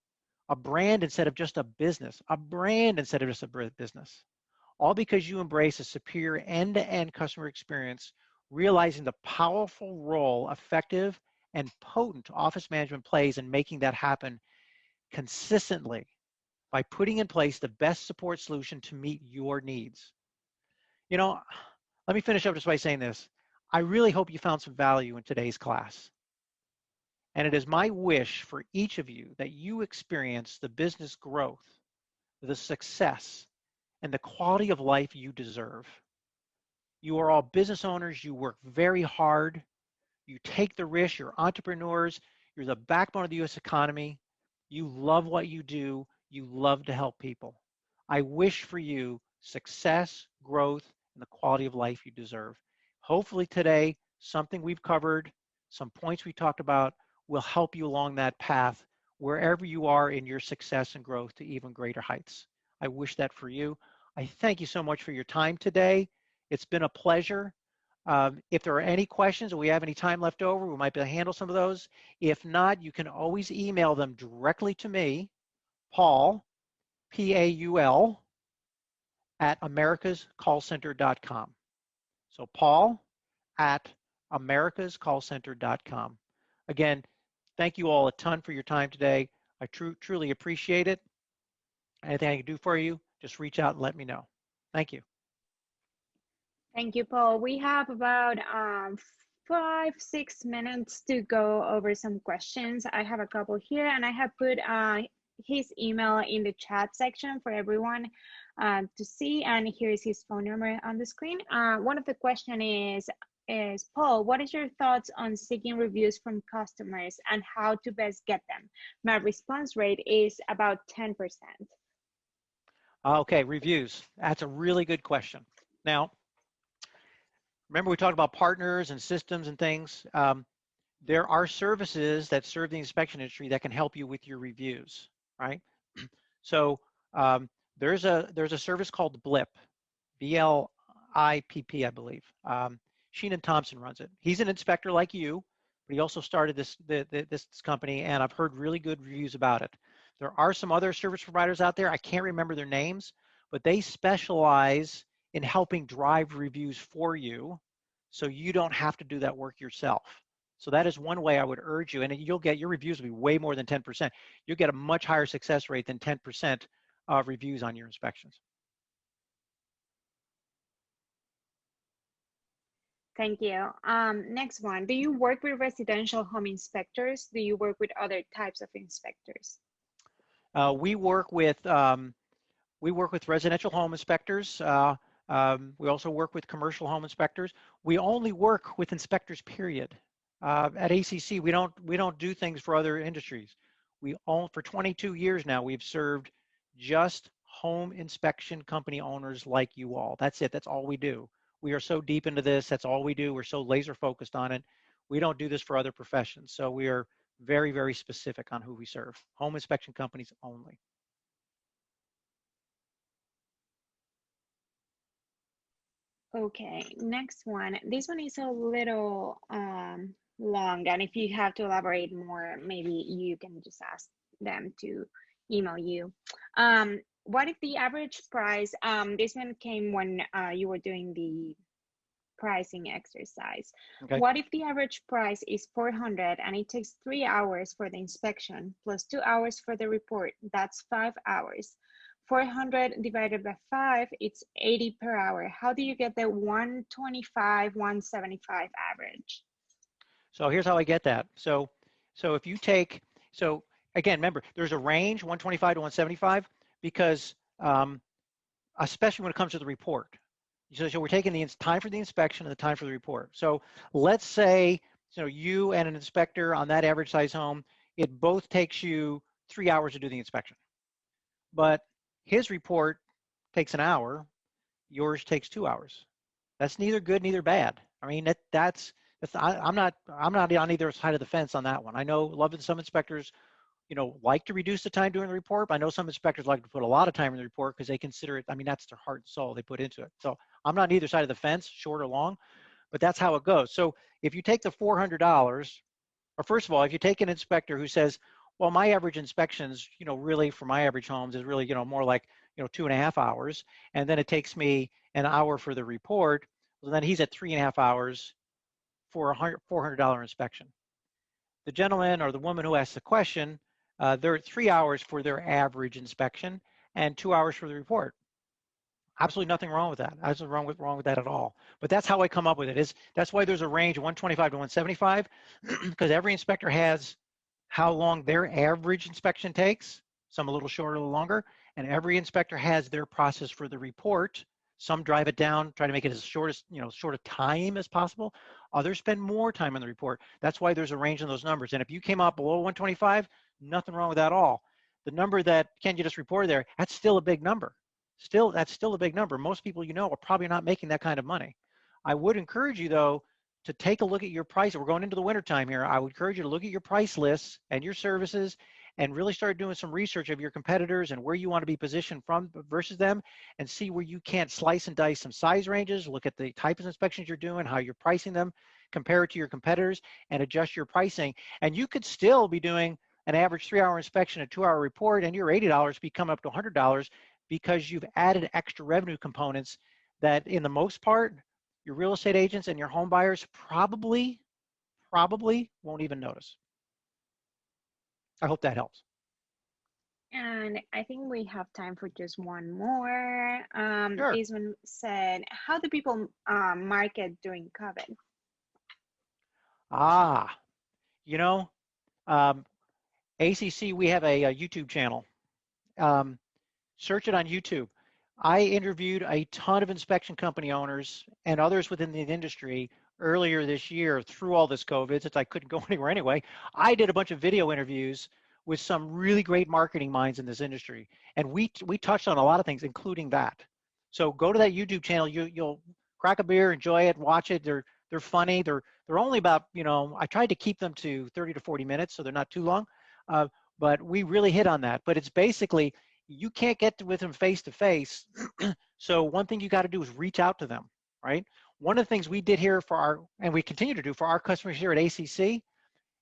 a brand instead of just a business, a brand instead of just a business. All because you embrace a superior end-to-end customer experience, realizing the powerful role effective and potent office management plays in making that happen consistently by putting in place the best support solution to meet your needs. Let me finish up just by saying this. I really hope you found some value in today's class. And it is my wish for each of you that you experience the business growth, the success, and the quality of life you deserve. You are all business owners. You work very hard. You take the risk. You're entrepreneurs. You're the backbone of the U.S. economy. You love what you do. You love to help people. I wish for you success, growth, and the quality of life you deserve. Hopefully today, something we've covered, some points we talked about will help you along that path wherever you are in your success and growth to even greater heights. I wish that for you. I thank you so much for your time today. It's been a pleasure. If there are any questions or we have any time left over, we might be able to handle some of those. If not, you can always email them directly to me, Paul, P-A-U-L, at americascallcenter.com. So Paul at americascallcenter.com. Again, thank you all a ton for your time today. I truly appreciate it. Anything I can do for you, just reach out and let me know. Thank you. Thank you, Paul. We have about 5-6 minutes to go over some questions. I have a couple here, and I have put his email in the chat section for everyone to see, and here's his phone number on the screen. One of the question is Paul, what is your thoughts on seeking reviews from customers and how to best get them? My response rate is about 10%. Okay, reviews. That's a really good question. Now, remember we talked about partners and systems and things. There are services that serve the inspection industry that can help you with your reviews, right? So there's a service called Blip, B-L-I-P-P, I believe. Sheenan Thompson runs it. He's an inspector like you, but he also started this company, and I've heard really good reviews about it. There are some other service providers out there. I can't remember their names, but they specialize in helping drive reviews for you so you don't have to do that work yourself. So that is one way I would urge you, and you'll get your reviews will be way more than 10%. You'll get a much higher success rate than 10% of reviews on your inspections. Thank you. Next one, do you work with residential home inspectors? Do you work with other types of inspectors? We work with residential home inspectors. We also work with commercial home inspectors. We only work with inspectors, period. At ACC, we don't do things for other industries. For 22 years now, we've served just home inspection company owners like you all. That's it. That's all we do. We are so deep into this. That's all we do. We're so laser focused on it. We don't do this for other professions. So we are very, very specific on who we serve. Home inspection companies only. Okay, next one. This one is a little long, and if you have to elaborate more, maybe you can just ask them to email you. What if the average price, this one came when you were doing the pricing exercise. Okay. What if the average price is 400 and it takes 3 hours for the inspection plus 2 hours for the report? That's 5 hours. 400 divided by 5, it's 80 per hour. How do you get the 125, 175 average? So here's how I get that. So if you take, so again, remember, there's a range, 125 to 175, because especially when it comes to the report. So we're taking the time for the inspection and the time for the report. So let's say, you and an inspector on that average size home, it both takes you 3 hours to do the inspection. But his report takes an hour, yours takes 2 hours. That's neither good, neither bad. I mean, I'm not on either side of the fence on that one. I know some inspectors, like to reduce the time doing the report, but I know some inspectors like to put a lot of time in the report because they consider it, I mean, that's their heart and soul they put into it. So I'm not on either side of the fence, short or long, but that's how it goes. So if you take the $400, or first of all, if you take an inspector who says, well, my average inspections, really for my average homes is really, more like, 2.5 hours, and then it takes me an hour for the report, well, then he's at 3.5 hours for a $400 inspection. The gentleman or the woman who asked the question, they're at 3 hours for their average inspection and 2 hours for the report. Absolutely nothing wrong with that. Absolutely wrong with that at all. But that's how I come up with it. That's why there's a range of 125 to 175, because every inspector has how long their average inspection takes, some a little shorter, a little longer, and every inspector has their process for the report. Some drive it down, try to make it as short a time as possible. Others spend more time on the report. That's why there's a range in those numbers. And if you came out below 125, nothing wrong with that at all. The number that Ken you just reported there, that's still a big number. That's still a big number. Most people are probably not making that kind of money. I would encourage you though to take a look at your price. We're going into the winter time here. I would encourage you to look at your price lists and your services and really start doing some research of your competitors and where you want to be positioned from versus them, and see where you can't slice and dice some size ranges, look at the type of inspections you're doing, how you're pricing them, compare it to your competitors, and adjust your pricing. And you could still be doing an average 3-hour inspection, a 2-hour report, and your $80 be coming up to $100 because you've added extra revenue components that, in the most part, your real estate agents and your home buyers probably won't even notice. I hope that helps. And I think we have time for just one more. Sure. This one said, how do people market during COVID? You know, ACC, we have a YouTube channel. Search it on YouTube. I interviewed a ton of inspection company owners and others within the industry earlier this year through all this COVID, since I couldn't go anywhere anyway. I did a bunch of video interviews with some really great marketing minds in this industry. And we touched on a lot of things, including that. So go to that YouTube channel. You'll crack a beer, enjoy it, watch it. They're funny. They're only about, I tried to keep them to 30 to 40 minutes, so they're not too long. But we really hit on that. But it's basically, you can't get with them face to face. So one thing you got to do is reach out to them, right? One of the things we did here and we continue to do for our customers here at ACC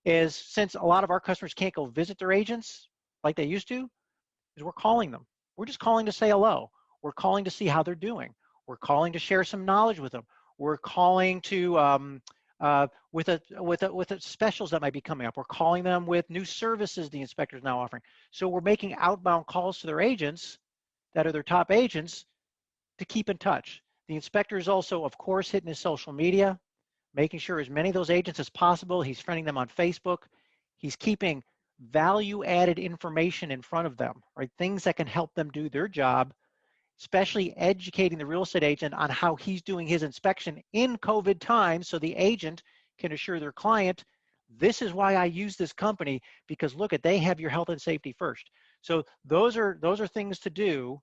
is, since a lot of our customers can't go visit their agents like they used to, is we're calling them. We're just calling to say hello. We're calling to see how they're doing. We're calling to share some knowledge with them. We're calling to with the specials that might be coming up. We're calling them with new services the inspector is now offering. So we're making outbound calls to their agents that are their top agents to keep in touch. The inspector is also, of course, hitting his social media, making sure as many of those agents as possible. He's friending them on Facebook. He's keeping value-added information in front of them, right? Things that can help them do their job, especially educating the real estate agent on how he's doing his inspection in COVID times, so the agent can assure their client, this is why I use this company, because look, they have your health and safety first. So those are things to do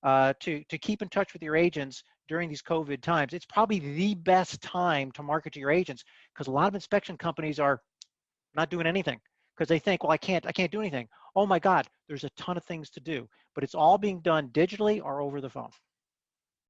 to keep in touch with your agents during these COVID times. It's probably the best time to market to your agents, because a lot of inspection companies are not doing anything because they think, well, I can't do anything. Oh my God, there's a ton of things to do, but it's all being done digitally or over the phone.